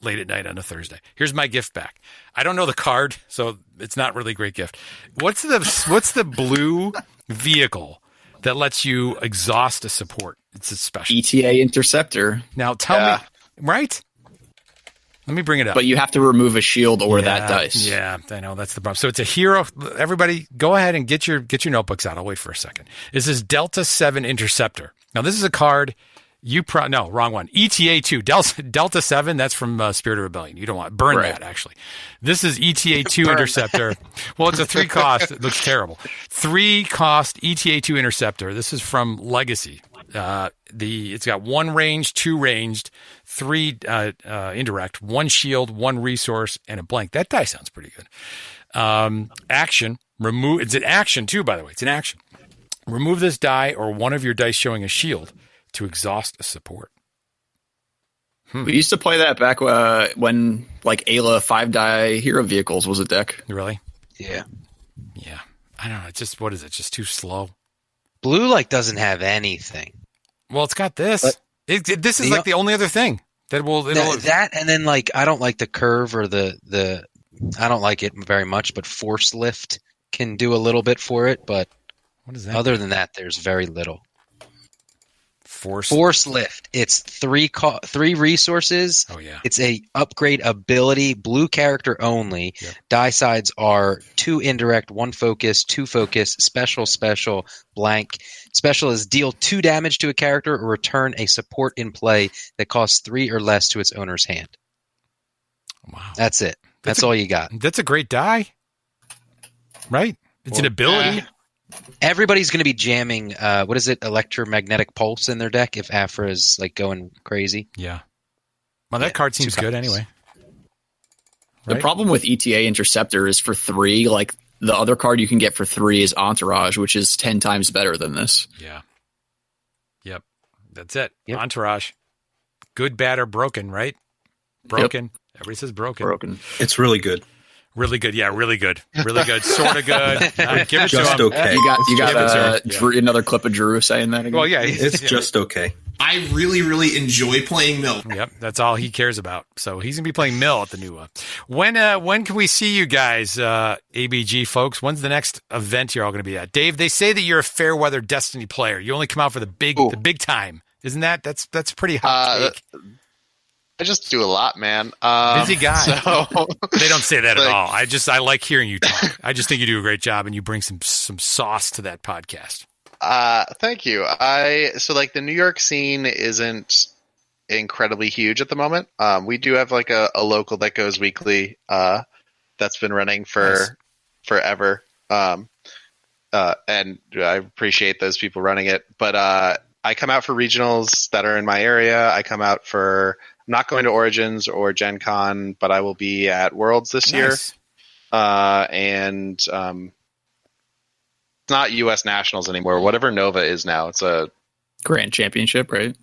Speaker 1: late at night on a Thursday. Here's my gift back. I don't know the card, so it's not really a great gift. What's the blue vehicle that lets you exhaust a support? It's a special.
Speaker 11: ETA Interceptor.
Speaker 1: Now tell me, right? Let me bring it up.
Speaker 11: But you have to remove a shield or that dice.
Speaker 1: Yeah, I know. That's the problem. So it's a hero. Everybody, go ahead and get your notebooks out. I'll wait for a second. This is Delta 7 Interceptor. Now, this is a card no, wrong one. ETA 2. Delta 7, that's from Spirit of Rebellion. You don't want burn that, actually. This is ETA 2 Interceptor. Well, it's a 3 cost. It looks terrible. 3 cost ETA 2 Interceptor. This is from Legacy. It's got 1 range, 2 ranged, 3 indirect, 1 shield, 1 resource, and a blank. That die sounds pretty good. Action. Remove. It's an action too, by the way. It's an action. Remove this die or one of your dice showing a shield to exhaust a support.
Speaker 11: We used to play that back when like Ayla 5-die hero vehicles was a deck.
Speaker 1: Really?
Speaker 12: Yeah.
Speaker 1: Yeah. I don't know. It's just, what is it? Just too slow.
Speaker 12: Blue doesn't have anything.
Speaker 1: Well, it's got this. This is like the only other thing that will.
Speaker 12: That and then I don't like the curve or the. I don't like it very much, but Force Lift can do a little bit for it. But
Speaker 1: what is that?
Speaker 12: Other than that, there's very little.
Speaker 1: Force
Speaker 12: Lift. It's 3 resources.
Speaker 1: Oh yeah.
Speaker 12: It's a upgrade ability. Blue character only.
Speaker 1: Yep.
Speaker 12: Die sides are 2 indirect, 1 focus, 2 focus. Special, blank. Special is deal 2 damage to a character or return a support in play that costs 3 or less to its owner's hand.
Speaker 1: Wow.
Speaker 12: That's it. That's all you got.
Speaker 1: That's a great die, right? It's an ability.
Speaker 12: Everybody's going to be jamming, what is it, electromagnetic pulse in their deck if Aphra is going crazy.
Speaker 1: Yeah. Well, that card seems good anyway.
Speaker 11: The
Speaker 1: Right?
Speaker 11: problem with ETA Interceptor is for 3, like the other card you can get for 3 is Entourage, which is 10 times better than this.
Speaker 1: Yeah. Yep. That's it.
Speaker 12: Yep.
Speaker 1: Entourage. Good, bad, or broken, right? Broken. Yep. Everybody says broken.
Speaker 10: It's really good.
Speaker 1: Really good. Yeah, really good. Really good. Sort of good. Give it
Speaker 10: Just
Speaker 1: to him.
Speaker 10: okay.
Speaker 11: You got Drew, another clip of Drew saying that again?
Speaker 1: Well, yeah.
Speaker 10: It's just okay.
Speaker 4: I really, really enjoy playing Mill.
Speaker 1: Yep, that's all he cares about. So he's gonna be playing Mill at the new. When can we see you guys, ABG folks? When's the next event you're all gonna be at? Dave, they say that you're a fair weather Destiny player. You only come out for the big time. Isn't that's pretty hot take?
Speaker 2: I just do a lot, man.
Speaker 1: Busy guy.
Speaker 2: So,
Speaker 1: they don't say that at all. I like hearing you talk. I just think you do a great job, and you bring some sauce to that podcast.
Speaker 2: Thank you. The New York scene isn't incredibly huge at the moment. We do have a local that goes weekly. That's been running for forever. And I appreciate those people running it. But I come out for regionals that are in my area. I come out for. I'm not going to Origins or Gen Con, but I will be at Worlds this year. And it's not U.S. Nationals anymore. Whatever Nova is now, it's a
Speaker 11: Grand Championship, right?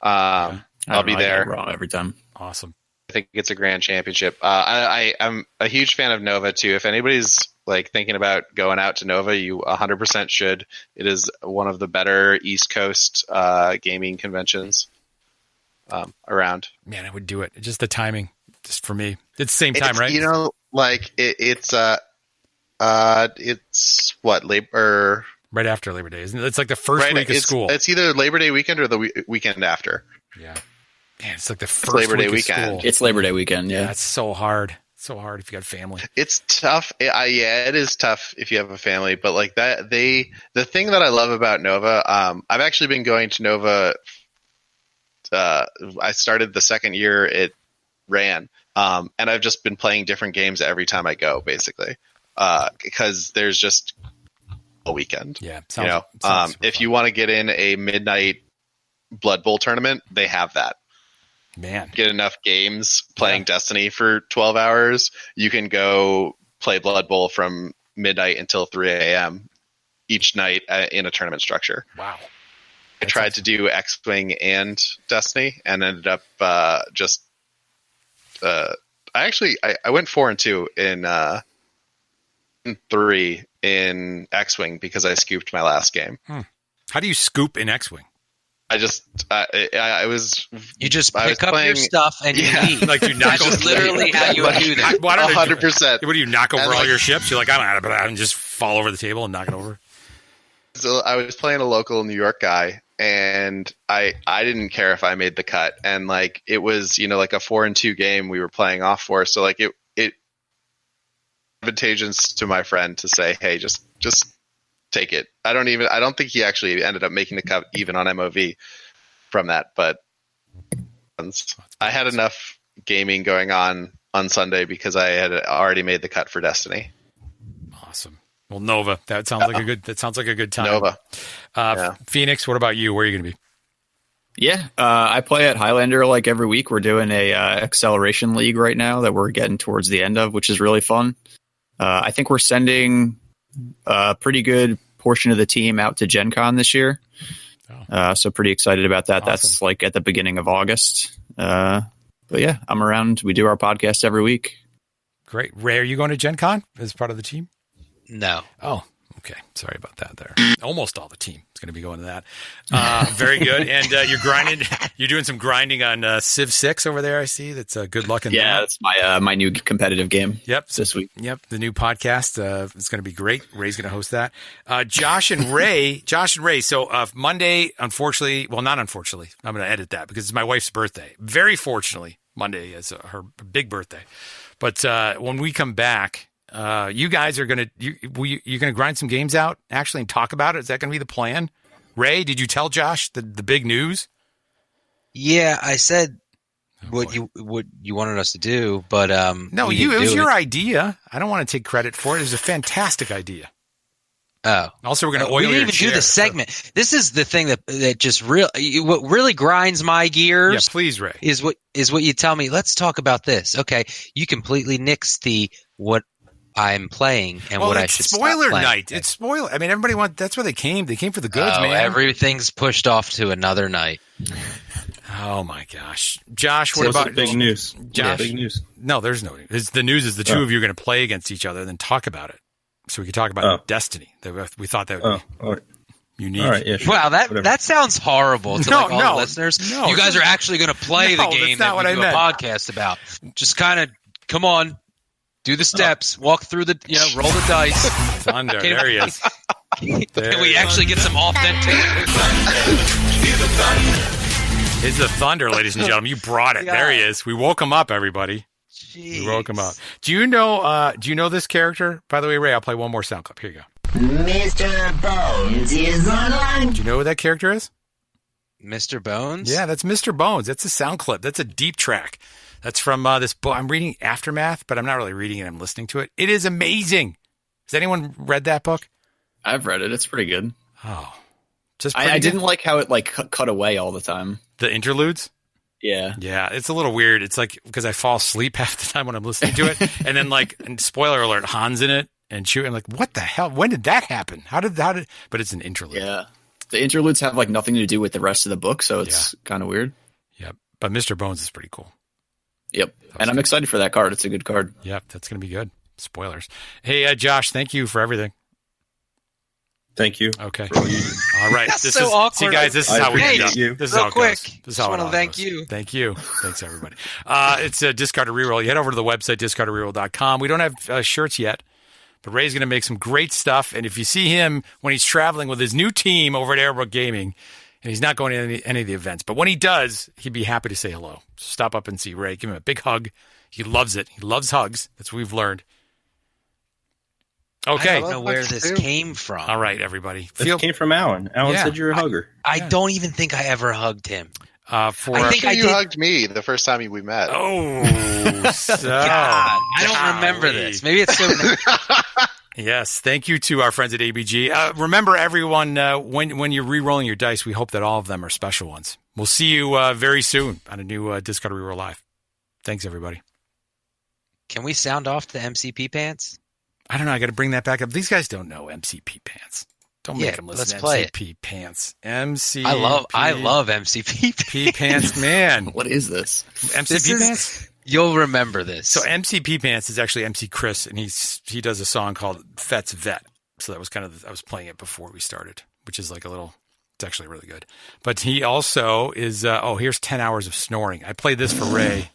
Speaker 2: I'll be there.
Speaker 11: Wrong every time.
Speaker 1: Awesome.
Speaker 2: I think it's a Grand Championship. I'm a huge fan of Nova too. If anybody's thinking about going out to Nova, you 100% should. It is one of the better East Coast gaming conventions. Around.
Speaker 1: Man, I would do it. Just the timing, just for me. It's the same time, right?
Speaker 2: It's what Labor
Speaker 1: right after Labor Day, isn't it? It's like the first week of school.
Speaker 2: It's either Labor Day weekend or the weekend after.
Speaker 1: Yeah. Man, it's like the first
Speaker 2: Labor Day
Speaker 1: week of
Speaker 2: weekend.
Speaker 1: school.
Speaker 11: It's Labor Day weekend. Yeah,
Speaker 1: That's so hard. So hard if you got family.
Speaker 2: It's tough. It is tough if you have a family. But like that, the thing that I love about Nova, I've actually been going to Nova. I started the second year it ran, and I've just been playing different games every time I go, basically, because there's just a weekend.
Speaker 1: Yeah,
Speaker 2: if you want to get in a midnight Blood Bowl tournament, they have that.
Speaker 1: Man,
Speaker 2: get enough games playing Destiny for 12 hours, you can go play Blood Bowl from midnight until 3 a.m. each night in a tournament structure.
Speaker 1: Wow.
Speaker 2: I tried to do X-Wing and Destiny and ended up I went 4-2 in 3 in X-Wing because I scooped my last game.
Speaker 1: How do you scoop in X-Wing?
Speaker 2: I just I was
Speaker 12: you just pick up your stuff and you leave.
Speaker 1: Like you knock
Speaker 12: That's literally how you would do that.
Speaker 2: 100%.
Speaker 1: What do you knock over all
Speaker 2: like,
Speaker 1: your ships? You're like, I'm out of that, and just fall over the table and knock it over.
Speaker 2: So I was playing a local New York guy, and I didn't care if I made the cut, and like it was like a 4-2 game we were playing off for, so like it advantageous to my friend to say, hey, just take it. I don't think he actually ended up making the cut even on MOV from that, but I had enough gaming going on Sunday because I had already made the cut for Destiny.
Speaker 1: Awesome. Well, Nova, that sounds like a good time.
Speaker 2: Nova.
Speaker 1: Fenix, what about you? Where are you going to be?
Speaker 11: Yeah, I play at Highlander like every week. We're doing a acceleration league right now that we're getting towards the end of, which is really fun. I think we're sending a pretty good portion of the team out to Gen Con this year. So pretty excited about that. Awesome. That's like at the beginning of August. But yeah, I'm around. We do our podcast every week.
Speaker 1: Great. Ray, are you going to Gen Con as part of the team?
Speaker 12: No.
Speaker 1: Oh, okay. Sorry about that there. Almost all the team is going to be going to that. Very good. And you're grinding. You're doing some grinding on Civ 6 over there, I see. That's good luck in that.
Speaker 11: Yeah, that's my new competitive game.
Speaker 1: Yep.
Speaker 11: This week.
Speaker 1: Yep. The new podcast. It's going to be great. Ray's going to host that. Josh and Ray. So Monday, unfortunately, well, not unfortunately, I'm going to edit that because it's my wife's birthday. Very fortunately, Monday is her big birthday. But when we come back, you guys are going to you're going to grind some games out actually and talk about it. Is that going to be the plan? Ray, did you tell Josh the big news?
Speaker 12: Yeah, I said what you wanted us to do, but
Speaker 1: no, it was your idea. I don't want to take credit for it. It was a fantastic idea.
Speaker 12: Oh,
Speaker 1: also we're going to oil
Speaker 12: we didn't
Speaker 1: your
Speaker 12: even
Speaker 1: chair,
Speaker 12: do the segment. So. This is the thing that just what really grinds my gears.
Speaker 1: Yeah, please, Ray,
Speaker 12: is what you tell me. Let's talk about this. Okay, you completely nixed what I'm playing and what I should
Speaker 1: spoiler
Speaker 12: stop
Speaker 1: night. It's spoiler. I mean, everybody wants. That's where they came. They came for the goods, man.
Speaker 12: Everything's pushed off to another night.
Speaker 1: Oh my gosh, Josh! What about
Speaker 10: big news?
Speaker 1: Josh,
Speaker 10: big news.
Speaker 1: No, there's no news. The news is the two of you are going to play against each other, and then talk about it. So we could talk about Destiny. We thought that would be unique.
Speaker 10: All right, yeah, sure.
Speaker 12: Wow, that sounds horrible to all the listeners.
Speaker 1: No,
Speaker 12: you guys are actually going to play the game that we do a podcast about. Just kind of come on, do the steps, walk through the roll the dice.
Speaker 1: Thunder, there he is.
Speaker 12: Can we actually get some authentic?
Speaker 1: It's the thunder, ladies and gentlemen. You brought it. There he is. We woke him up, everybody.
Speaker 12: Jeez.
Speaker 1: We woke him up. Do you know this character? By the way, Ray, I'll play one more sound clip. Here you go.
Speaker 3: Mr. Bones is online.
Speaker 1: Do you know who that character is?
Speaker 12: Mr. Bones?
Speaker 1: Yeah, that's Mr. Bones. That's a sound clip. That's a deep track. That's from this book. I'm reading Aftermath, but I'm not really reading it. I'm listening to it. It is amazing. Has anyone read that book?
Speaker 11: I've read it. It's pretty good.
Speaker 1: Oh,
Speaker 11: I didn't like how it cut away all the time.
Speaker 1: The interludes?
Speaker 11: Yeah.
Speaker 1: Yeah, it's a little weird. It's like because I fall asleep half the time when I'm listening to it. And then and spoiler alert, Han's in it and shoot. I'm like, what the hell? When did that happen? How did but it's an interlude.
Speaker 11: Yeah. The interludes have nothing to do with the rest of the book, so it's kind of weird.
Speaker 1: Yep. But Mr. Bones is pretty cool.
Speaker 11: Yep. And I'm excited for that card. It's a good card.
Speaker 1: Yep, that's going to be good. Spoilers. Hey, Josh, thank you for everything.
Speaker 10: Thank you.
Speaker 1: Okay. All right.
Speaker 12: That's so awkward.
Speaker 1: See, guys, this is how we do
Speaker 10: you.
Speaker 1: This is
Speaker 12: real
Speaker 1: how it
Speaker 12: quick.
Speaker 1: goes. This is how
Speaker 12: I want to thank you.
Speaker 1: Thank you. Thanks, everybody. It's a Discard to Reroll. You head over to the website, discardtoreroll.com. We don't have shirts yet, but Ray's going to make some great stuff. And if you see him when he's traveling with his new team over at Arrow Brook Gaming, And he's not going to any of the events. But when he does, he'd be happy to say hello. Stop up and see Ray. Give him a big hug. He loves it. He loves hugs. That's what we've learned. Okay.
Speaker 12: I don't know where this came from.
Speaker 1: All right, everybody.
Speaker 10: This came from Alan. Alan said you're a hugger.
Speaker 12: I don't even think I ever hugged him.
Speaker 2: I think you hugged me the first time we met.
Speaker 1: Oh, so
Speaker 12: God, I don't remember this. Maybe it's so.
Speaker 1: Yes, thank you to our friends at ABG. Remember, everyone, when you're re-rolling your dice, we hope that all of them are special ones. We'll see you very soon on a new Discard Reroll Live. Thanks, everybody.
Speaker 12: Can we sound off the MCP pants?
Speaker 1: I don't know. I got to bring that back up. These guys don't know MCP pants. Don't make them listen to MCP pants. MCP.
Speaker 12: I love MCP
Speaker 1: pants, man.
Speaker 11: What is this?
Speaker 1: MCP pants?
Speaker 12: You'll remember this.
Speaker 1: So MCP pants is actually MC Chris, and he does a song called Fet's Vet. So that was kind of I was playing it before we started, which is like a little. It's actually really good. But he also is. Here's 10 hours of snoring. I played this for Ray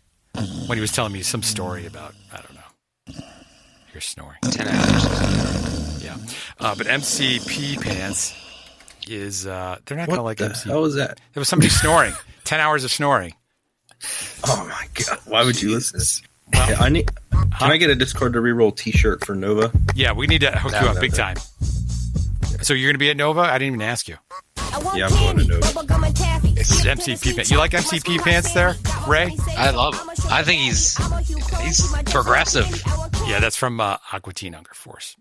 Speaker 1: when he was telling me some story about I don't know. Here's snoring.
Speaker 12: 10 hours.
Speaker 1: Yeah. But MCP pants is they're not going to like MC.
Speaker 10: How was that?
Speaker 1: There was somebody snoring. 10 hours of snoring.
Speaker 10: Oh my god! Why would you listen to this? Well, yeah, can I get a Discard to Reroll T-shirt for Nova?
Speaker 1: Yeah, we need to hook you up big time. So you're going to be at Nova? I didn't even ask you.
Speaker 10: Yeah, I'm going to Nova.
Speaker 1: It's MCP pants. You like MCP pants there, Ray?
Speaker 12: I love him. I think he's progressive.
Speaker 1: Yeah, that's from Aqua Teen Hunger Force.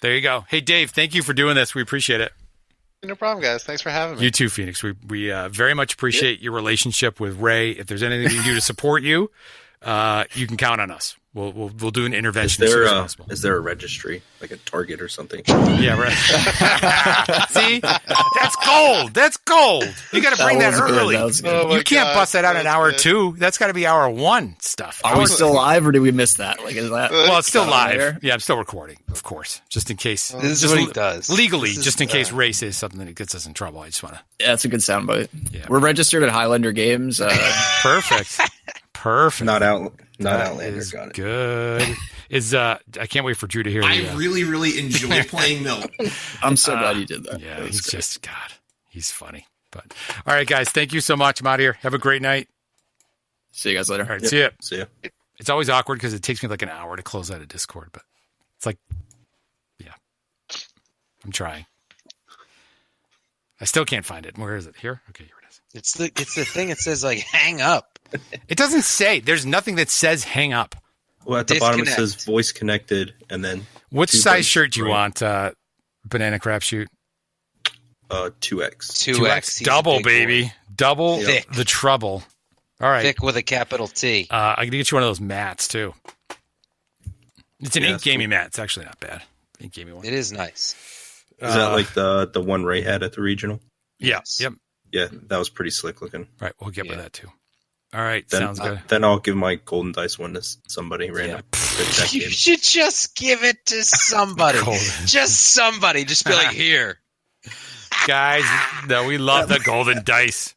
Speaker 1: There you go. Hey, Dave, thank you for doing this. We appreciate it.
Speaker 2: No problem, guys. Thanks for having me.
Speaker 1: You too, Phoenix. We very much appreciate your relationship with Ray. If there's anything we can do to support you, you can count on us. We'll do an intervention as soon as possible.
Speaker 10: Is there a registry, like a Target or something?
Speaker 1: Yeah, right. See? That's gold. That's gold. You got to bring that early. You can't bust that out in hour 2. That's got to be hour 1 stuff.
Speaker 11: Are we still live, or did we miss that? Like, is that?
Speaker 1: Well, it's still live. Yeah, I'm still recording, of course, just in case.
Speaker 12: This is what he does
Speaker 1: legally, just in case Ray says something that gets us in trouble. I just want to.
Speaker 11: Yeah, that's a good soundbite.
Speaker 1: Yeah.
Speaker 11: We're registered at Highlander Games.
Speaker 1: Perfect. Not
Speaker 10: Outlander. Got it.
Speaker 1: Good. I can't wait for Drew to hear.
Speaker 4: I really, really enjoy playing Milt.
Speaker 11: I'm so glad you did that.
Speaker 1: Yeah, he's great. Just God. He's funny. But all right, guys, thank you so much. I'm out of here. Have a great night.
Speaker 11: See you guys later.
Speaker 1: All right, see ya.
Speaker 10: See ya.
Speaker 1: It's always awkward because it takes me like an hour to close out a Discord, but it's like, yeah, I'm trying. I still can't find it. Where is it? Here? Okay, here it is.
Speaker 12: It's the thing that says like hang up.
Speaker 1: It doesn't say. There's nothing that says hang up.
Speaker 10: Well, at the bottom it says voice connected, and then
Speaker 1: which size shirt do you want? Banana Crapshoot.
Speaker 10: 2X.
Speaker 12: 2X.
Speaker 1: Double, baby. Double the trouble. All right.
Speaker 12: Thick with a capital T.
Speaker 1: I'm gonna get you one of those mats too. It's an ink gaming mat. It's actually not bad. Ink gaming one.
Speaker 12: It is nice.
Speaker 10: Is that like the one Ray had at the regional?
Speaker 1: Yes. Yep.
Speaker 10: Yeah, that was pretty slick looking.
Speaker 1: Right, we'll get with that too. All right,
Speaker 10: then,
Speaker 1: sounds good.
Speaker 10: Then I'll give my golden dice one to somebody random.
Speaker 12: You should just give it to somebody. Just somebody. Just be like, here.
Speaker 1: Guys, no, we love the golden dice.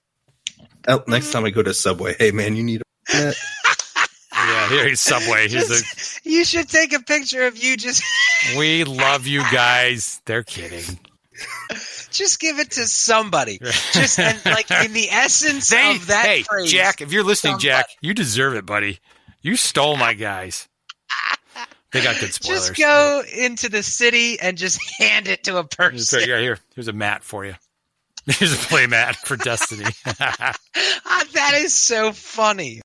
Speaker 10: Next time I go to Subway, hey man, you need a
Speaker 1: Yeah, here's Subway.
Speaker 12: You should take a picture of you just
Speaker 1: We love you guys. They're kidding.
Speaker 12: Just give it to somebody. Just and like in the essence of that phrase.
Speaker 1: Jack, if you're listening, Jack, you deserve it, buddy. You stole my guys. They got good spoilers.
Speaker 12: Just go into the city and just hand it to a person.
Speaker 1: Here's a mat for you. Here's a play mat for Destiny.
Speaker 12: That is so funny.